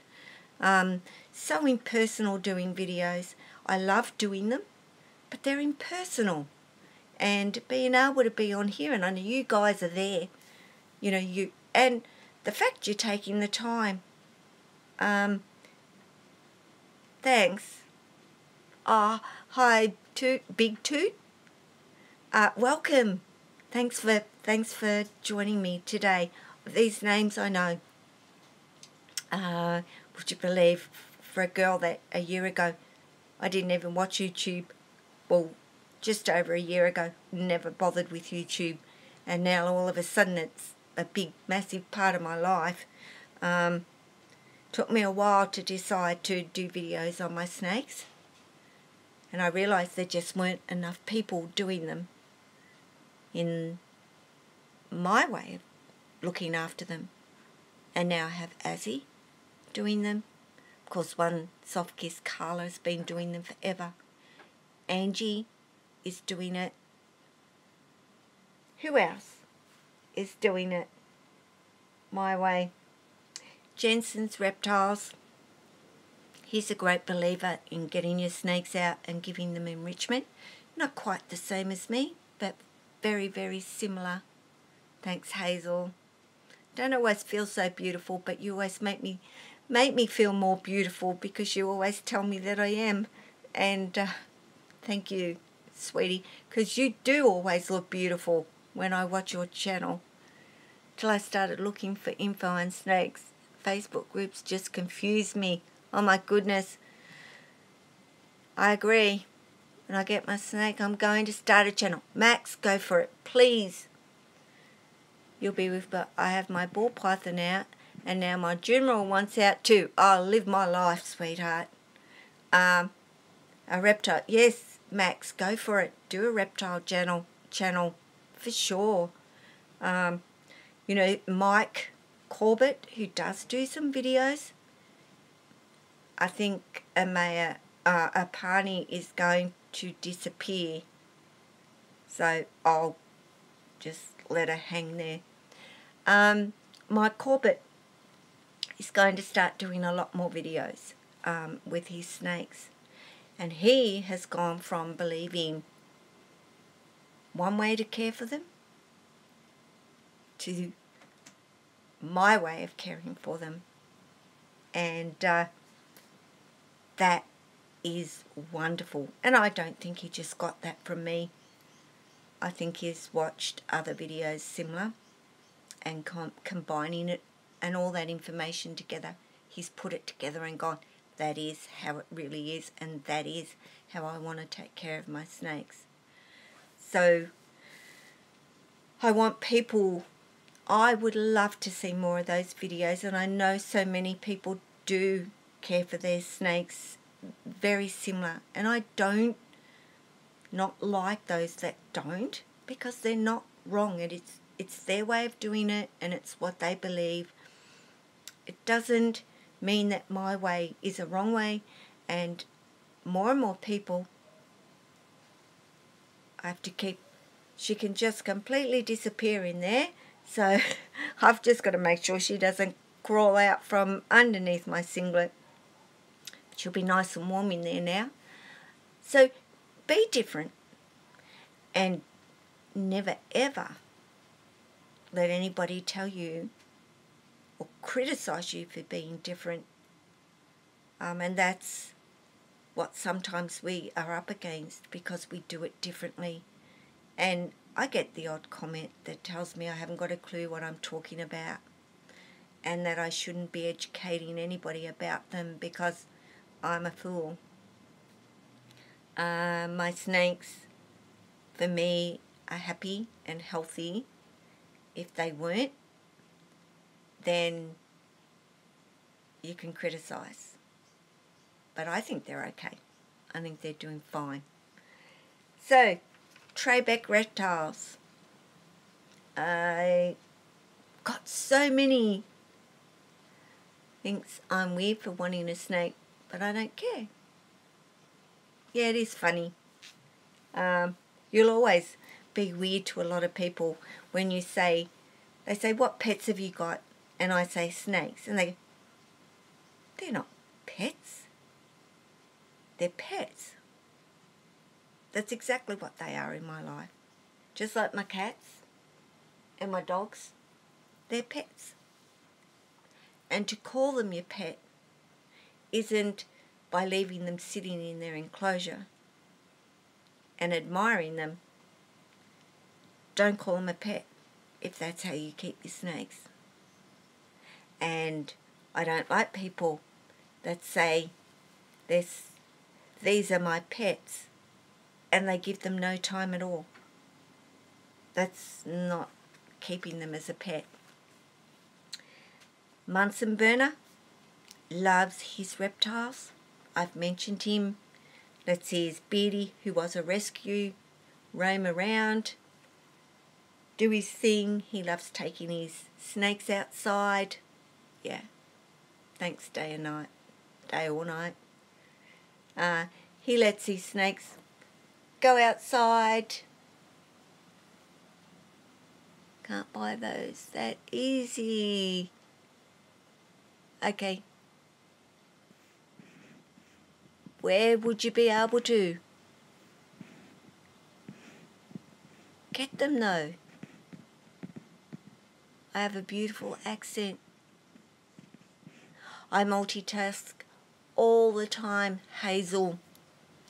So impersonal doing videos. I love doing them, but they're impersonal. And being able to be on here, and I know you guys are there, you know, and the fact you're taking the time. Thanks. Hi, Big Toot. Welcome. Thanks for joining me today. These names I know. Would you believe, for a girl that a year ago, I didn't even watch YouTube. Well, just over a year ago, never bothered with YouTube, and now all of a sudden it's a big, massive part of my life. Took me a while to decide to do videos on my snakes, and I realised there just weren't enough people doing them in my way of looking after them. And now I have Azzy doing them. Of course, one soft kiss, Carla, has been doing them forever. Angie is doing it. Who else is doing it my way? Jensen's Reptiles. He's a great believer in getting your snakes out and giving them enrichment. Not quite the same as me, but very, very similar. Thanks, Hazel. Don't always feel so beautiful, but you always make me feel more beautiful, because you always tell me that I am. And thank you, sweetie, because you do always look beautiful when I watch your channel. Till I started looking for info on snakes. Facebook groups just confused me. Oh my goodness. I agree. When I get my snake, I'm going to start a channel. Max, go for it, please. You'll be with, but I have my ball python out, and now my general wants out too. I'll live my life, sweetheart. A reptile. Yes, Max, go for it. Do a reptile channel for sure. You know, Mike Corbett, who does do some videos, I think Apani is going to disappear. So I'll just let her hang there. Mike Corbett is going to start doing a lot more videos with his snakes. And he has gone from believing one way to care for them to my way of caring for them. And that is wonderful. And I don't think he just got that from me. I think he's watched other videos similar and combining it and all that information together. He's put it together and gone, that is how it really is, and that is how I want to take care of my snakes. So I want people, I would love to see more of those videos, and I know so many people do care for their snakes very similar, and I don't not like those that don't, because they're not wrong, and it's their way of doing it, and it's what they believe. It doesn't mean that my way is a wrong way, and more people, I have to keep, she can just completely disappear in there, so I've just got to make sure she doesn't crawl out from underneath my singlet. She'll be nice and warm in there now. So be different, and never ever let anybody tell you or criticize you for being different. And that's what sometimes we are up against, because we do it differently. And I get the odd comment that tells me I haven't got a clue what I'm talking about, and that I shouldn't be educating anybody about them because I'm a fool. My snakes, for me, are happy and healthy. If they weren't, then you can criticize. But I think they're okay. I think they're doing fine. So, Trebec reptiles. I got so many thinks I'm weird for wanting a snake, but I don't care. Yeah, it is funny. You'll always be weird to a lot of people when you say, they say, what pets have you got? And I say snakes. And they go, they're not pets. They're pets. That's exactly what they are in my life. Just like my cats and my dogs, they're pets. And to call them your pet isn't by leaving them sitting in their enclosure and admiring them. Don't call them a pet if that's how you keep your snakes. And I don't like people that say, these are my pets, and they give them no time at all. That's not keeping them as a pet. Munson Burner loves his reptiles. I've mentioned him. Let's see, his Beardy, who was a rescue, roam around, do his thing. He loves taking his snakes outside. Yeah, thanks day and night, day or night. He lets his snakes go outside. Can't buy those that easy. Okay. Where would you be able to get them though? I have a beautiful accent. I multitask all the time, Hazel.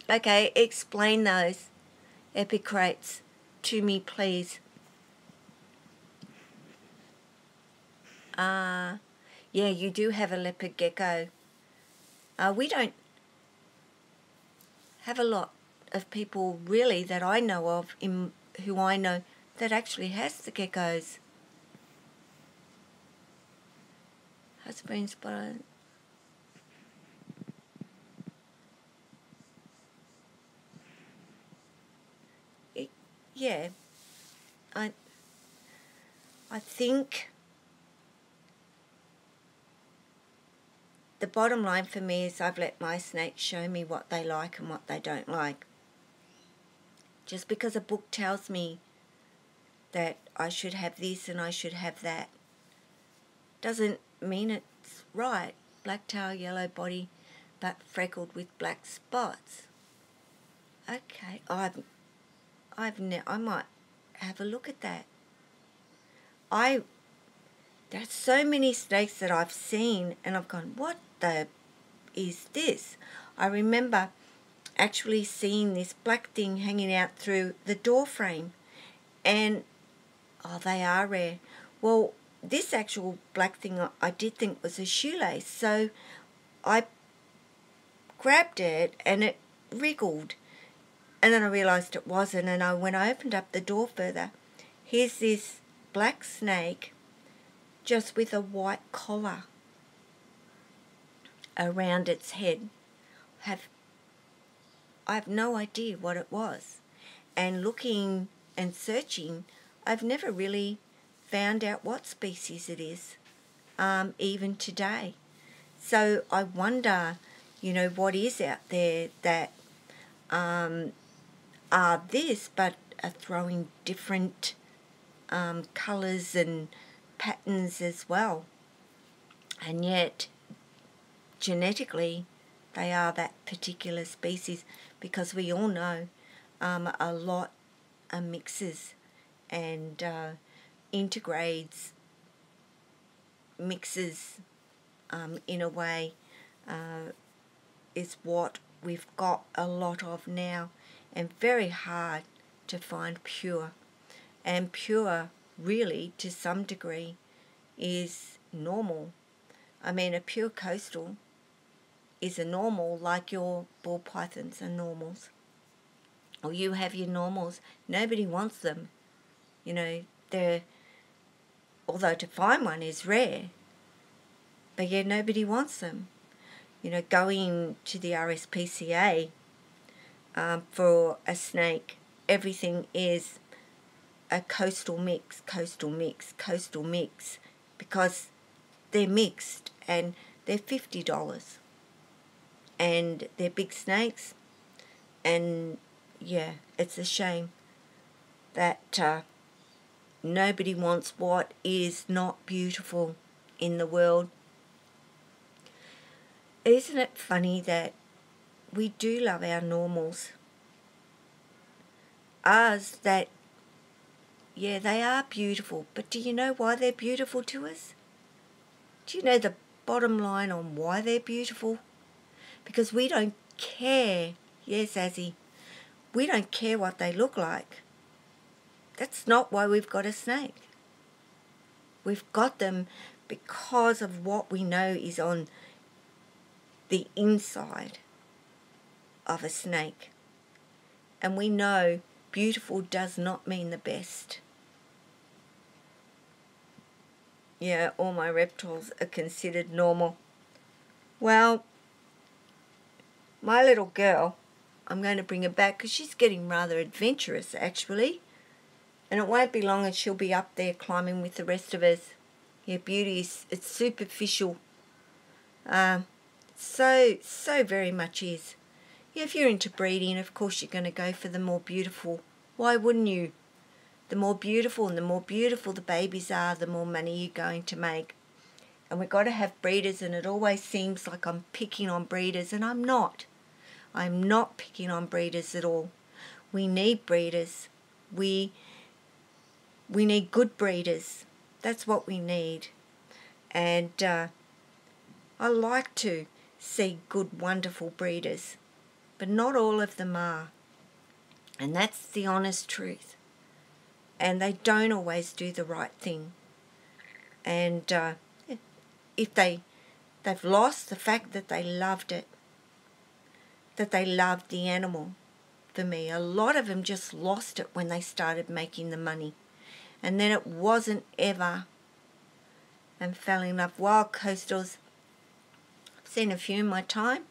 Okay, explain those epicrates to me, please. Yeah, you do have a leopard gecko. We don't have a lot of people really that I know of, who I know, that actually has the geckos. Husband's but yeah, I think the bottom line for me is I've let my snakes show me what they like and what they don't like. Just because a book tells me that I should have this and I should have that doesn't mean it's right. Black tail, yellow body, but freckled with black spots. Okay, I might have a look at that. There's so many snakes that I've seen and I've gone, what the is this? I remember actually seeing this black thing hanging out through the door frame, and they are rare. Well, this actual black thing I did think was a shoelace, so I grabbed it and it wriggled, and then I realised it wasn't, and when I opened up the door further, here's this black snake just with a white collar around its head. I have no idea what it was, and looking and searching, I've never really found out what species it is, even today. So I wonder, what is out there that are this, but are throwing different colours and patterns as well. And yet, genetically, they are that particular species, because we all know a lot are mixes and integrades, mixes in a way, is what we've got a lot of now, and very hard to find pure. And pure, really, to some degree, is normal. I mean, a pure coastal is a normal, like your ball pythons are normals. Or you have your normals. Nobody wants them. Although to find one is rare, but yeah, nobody wants them. Going to the RSPCA for a snake, everything is a coastal mix, because they're mixed and they're $50. And they're big snakes, and yeah, it's a shame that nobody wants what is not beautiful in the world. Isn't it funny that we do love our normals? Ours that, yeah, they are beautiful, but do you know why they're beautiful to us? Do you know the bottom line on why they're beautiful? Because we don't care. Yes, Azzy, we don't care what they look like. That's not why we've got a snake. We've got them because of what we know is on the inside of a snake. And we know beautiful does not mean the best. Yeah, all my reptiles are considered normal. Well, my little girl, I'm going to bring her back because she's getting rather adventurous, actually. And it won't be long and she'll be up there climbing with the rest of us. Yeah, beauty it's superficial. So very much is. Yeah, if you're into breeding, of course you're going to go for the more beautiful. Why wouldn't you? The more beautiful, and the more beautiful the babies are, the more money you're going to make. And we've got to have breeders, and it always seems like I'm picking on breeders, and I'm not. I'm not picking on breeders at all. We need breeders. We need good breeders. That's what we need. And I like to see good, wonderful breeders, but not all of them are. And that's the honest truth. And they don't always do the right thing. And if they've lost the fact that they loved it, that they loved the animal. For me, a lot of them just lost it when they started making the money, and then it wasn't ever, and fell in love. Wild coastals, I've seen a few in my time,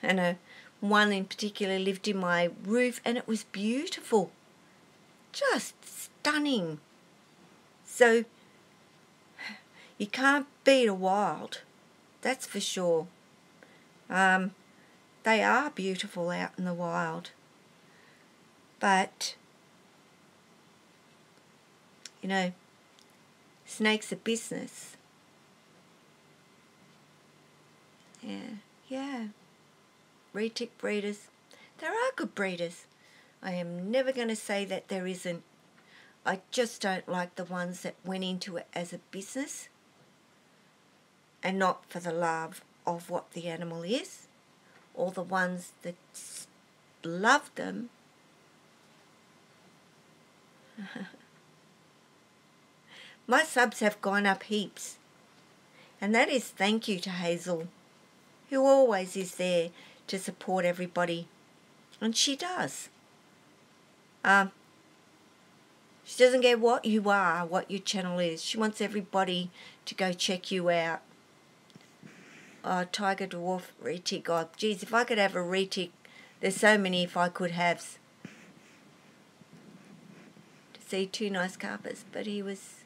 and one in particular lived in my roof, and it was beautiful, just stunning. So you can't beat a wild, that's for sure. They are beautiful out in the wild, but you know, snakes are business. Yeah. Retic breeders, there are good breeders. I am never going to say that there isn't. I just don't like the ones that went into it as a business and not for the love of what the animal is, or the ones that love them. My subs have gone up heaps, and that is thank you to Hazel, who always is there to support everybody, and she does. She doesn't care what you are, what your channel is. She wants everybody to go check you out. Tiger dwarf retic. Oh, geez, if I could have a retic, there's so many if I could have. To see two nice carpets, but he was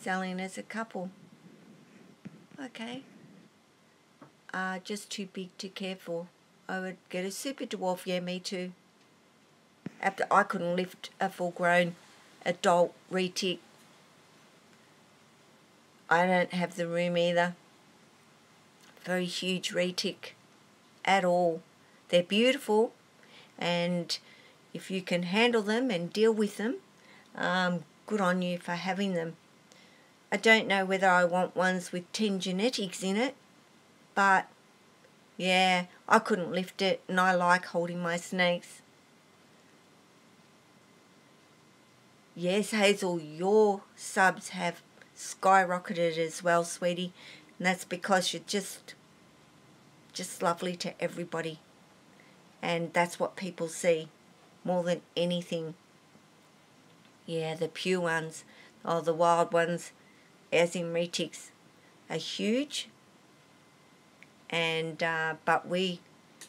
selling as a couple. Okay. Just too big to care for. I would get a super dwarf. Yeah, me too. After I couldn't lift a full-grown adult retic. I don't have the room either. Very huge retic at all. They're beautiful, and if you can handle them and deal with them, good on you for having them. I don't know whether I want ones with 10 genetics in it, but yeah, I couldn't lift it, and I like holding my snakes. Yes, Hazel, your subs have skyrocketed as well, sweetie, and that's because you're just lovely to everybody, and that's what people see more than anything. Yeah, the pure ones, or the wild ones, as in retics, are huge, and but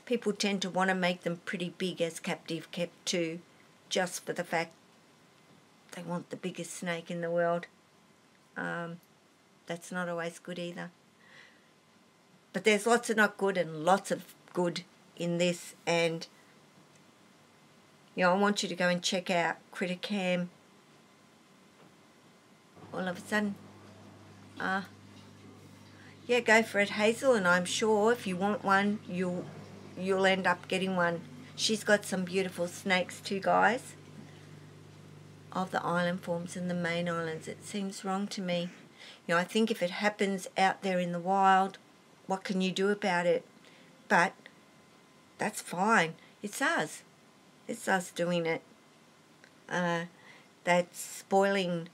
people tend to want to make them pretty big as captive kept too, just for the fact they want the biggest snake in the world. That's not always good either. But there's lots of not good and lots of good in this, and I want you to go and check out Critter Cam. All of a sudden, yeah, go for it, Hazel, and I'm sure if you want one, you'll end up getting one. She's got some beautiful snakes too, guys, of the island forms and the main islands. It seems wrong to me. I think if it happens out there in the wild, what can you do about it? But that's fine. It's us. It's us doing it. That's spoiling,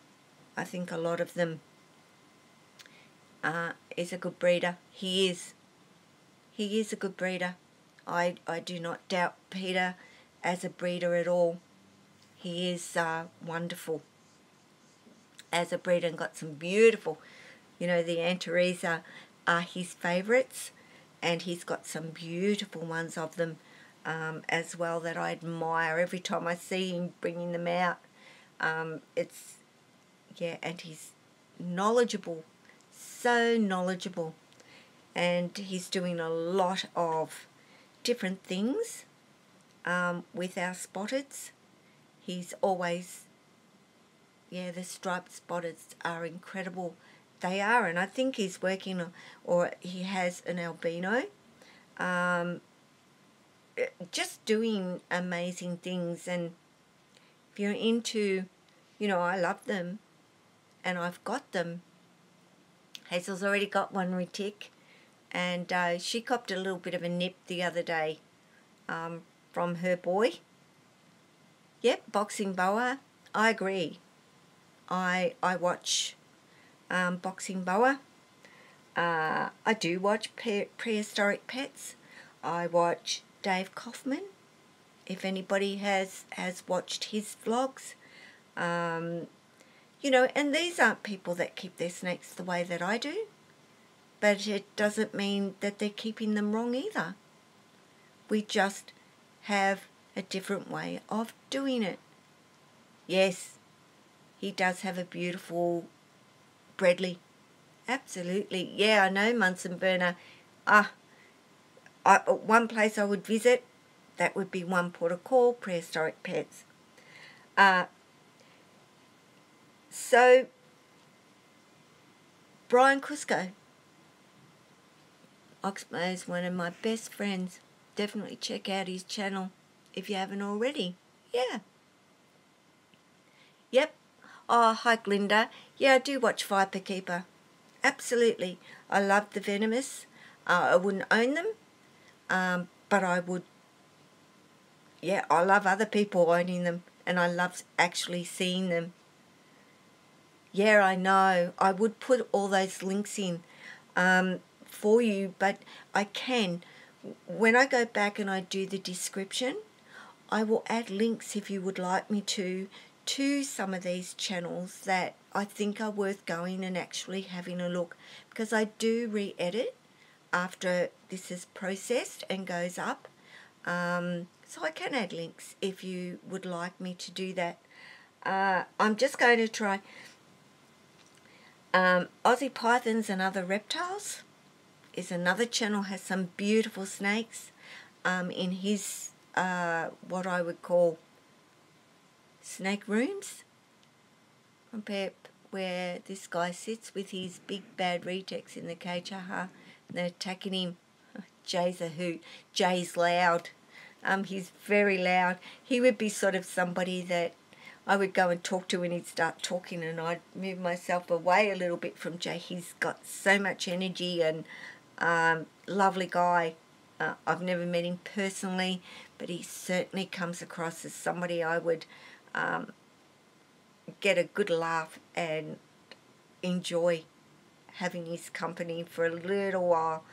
I think, a lot of them. Is a good breeder. He is. He is a good breeder. I do not doubt Peter as a breeder at all. He is wonderful as a breeder, and got some beautiful, the Antares are his favourites, and he's got some beautiful ones of them as well that I admire every time I see him bringing them out. And he's knowledgeable, so knowledgeable, and he's doing a lot of different things with our spotteds. He's always, the striped spotteds are incredible. They are, and I think he's working, or he has an albino, just doing amazing things. And if you're into, I love them, and I've got them. Hazel's already got one retic, and she copped a little bit of a nip the other day from her boy. Yep, boxing boa. I agree. I watch boxing boa. I do watch prehistoric pets. I watch Dave Kaufman, if anybody has watched his vlogs. You know, and these aren't people that keep their snakes the way that I do, but it doesn't mean that they're keeping them wrong either. We just have a different way of doing it. Yes, he does have a beautiful Bredli. Absolutely. Yeah, I know, Munson Burner. One place I would visit, that would be One Port of Call, Prehistoric Pets. So, Brian Cusco. Oxmo is one of my best friends. Definitely check out his channel if you haven't already. Yeah. Yep. Oh, hi Glinda. Yeah, I do watch Viper Keeper. Absolutely. I love the venomous. I wouldn't own them, but I would. Yeah, I love other people owning them, and I love actually seeing them. Yeah, I know. I would put all those links in for you, but I can. When I go back and I do the description, I will add links if you would like me to some of these channels that I think are worth going and actually having a look, because I do re-edit after this is processed and goes up. So I can add links if you would like me to do that. I'm just going to try Aussie Pythons and Other Reptiles is another channel, has some beautiful snakes in his what I would call snake rooms, compared where this guy sits with his big bad rejects in the cage, and they're attacking him. Jay's a hoot. Jay's loud. He's very loud. He would be sort of somebody that I would go and talk to, and he'd start talking, and I'd move myself away a little bit from Jay. He's got so much energy, and lovely guy. I've never met him personally, but he certainly comes across as somebody I would get a good laugh and enjoy having his company for a little while.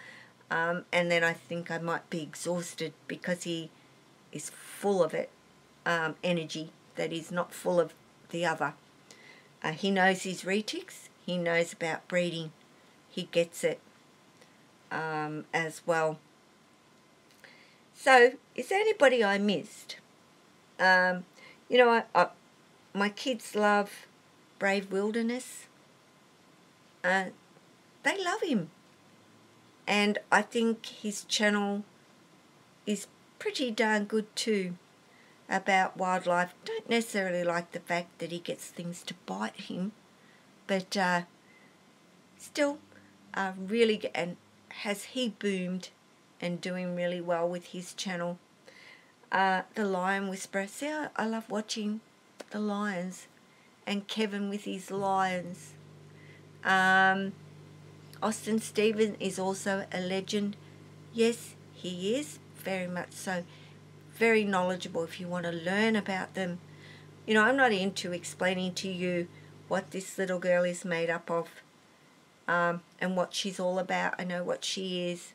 And then I think I might be exhausted, because he is full of it, energy that is not full of the other. He knows his retics. He knows about breeding. He gets it as well. So, is there anybody I missed? You know, my kids love Brave Wilderness. They love him. And I think his channel is pretty darn good too, about wildlife. Don't necessarily like the fact that he gets things to bite him, but still really, and has he boomed and doing really well with his channel. The Lion Whisperer. See, I love watching the lions, and Kevin with his lions. Austin Stephen is also a legend. Yes, he is, very much so. Very knowledgeable if you want to learn about them. You know, I'm not into explaining to you what this little girl is made up of, and what she's all about. I know what she is.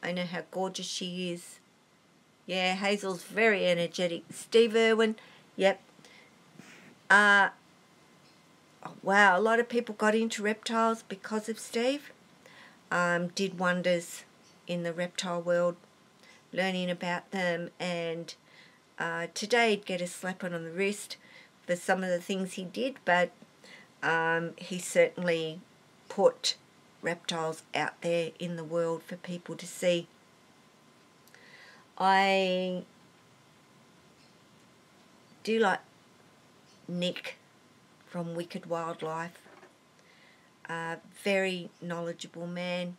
I know how gorgeous she is. Yeah, Hazel's very energetic. Steve Irwin, yep. Oh, wow, a lot of people got into reptiles because of Steve. Did wonders in the reptile world, learning about them, and today he'd get a slap on the wrist for some of the things he did, but he certainly put reptiles out there in the world for people to see. I do like Nick from Wicked Wildlife. Very knowledgeable man.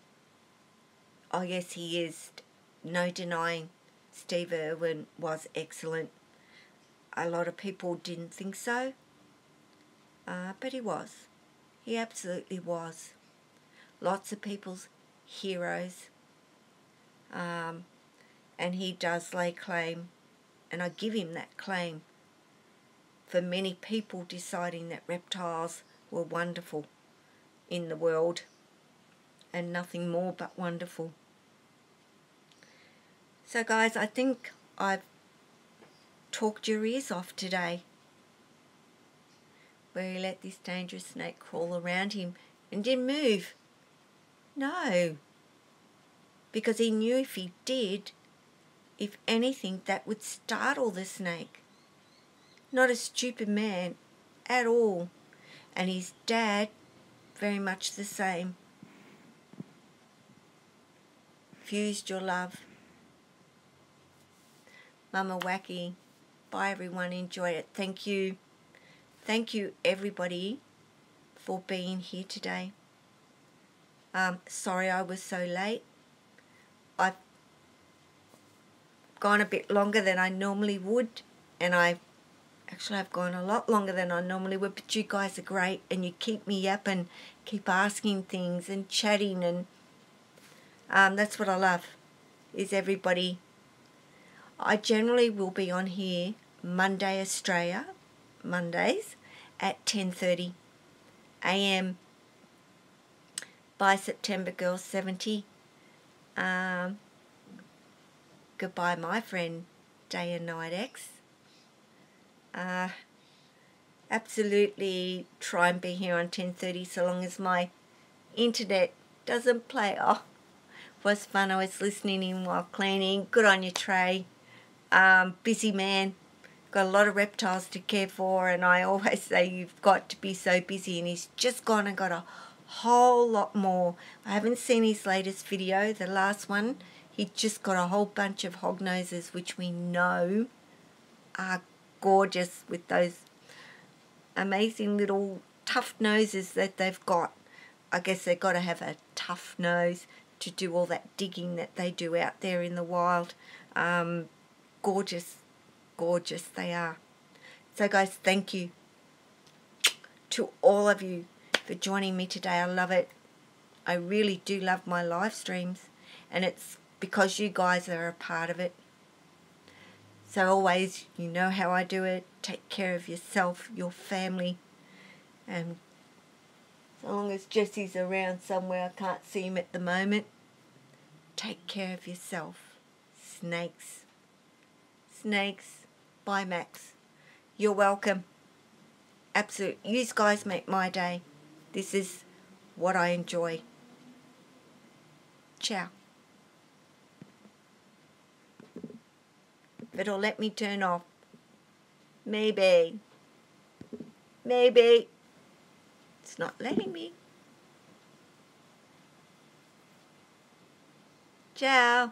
Oh yes, he is. No denying Steve Irwin was excellent. A lot of people didn't think so, but he was. He absolutely was. Lots of people's heroes. And he does lay claim, and I give him that claim, for many people deciding that reptiles were wonderful in the world, and nothing more but wonderful. So guys, I think I've talked your ears off today, where he let this dangerous snake crawl around him and didn't move. No, because he knew if he did, if anything, that would startle the snake. Not a stupid man at all. And his dad, very much the same. Fused your love. Mama Wacky. Bye everyone, enjoy it. Thank you. Thank you everybody for being here today. Sorry I was so late. I've gone a bit longer than I normally would, and I've gone a lot longer than I normally would, but you guys are great and you keep me up and keep asking things and chatting, and that's what I love, is everybody. I generally will be on here Monday Australia, Mondays at 10:30 a.m. Bye September Girl 70. Goodbye my friend Day and Night X. Absolutely try and be here on 10:30 so long as my internet doesn't play. Oh, was fun. I was listening in while cleaning. Good on you, Trey. Busy man. Got a lot of reptiles to care for, and I always say you've got to be so busy, and he's just gone and got a whole lot more. I haven't seen his latest video, the last one. He just got a whole bunch of hognoses, which we know are gorgeous with those amazing little tough noses that they've got. I guess they've got to have a tough nose to do all that digging that they do out there in the wild. Gorgeous, gorgeous they are. So guys, thank you to all of you for joining me today. I love it. I really do love my live streams, and it's because you guys are a part of it. So always, you know how I do it. Take care of yourself, your family, and so long as Jesse's around somewhere, I can't see him at the moment, take care of yourself. Snakes. Snakes. Bye, Max. You're welcome. Absolute. You guys make my day. This is what I enjoy. Ciao. If it'll let me turn off. Maybe. Maybe. It's not letting me. Ciao.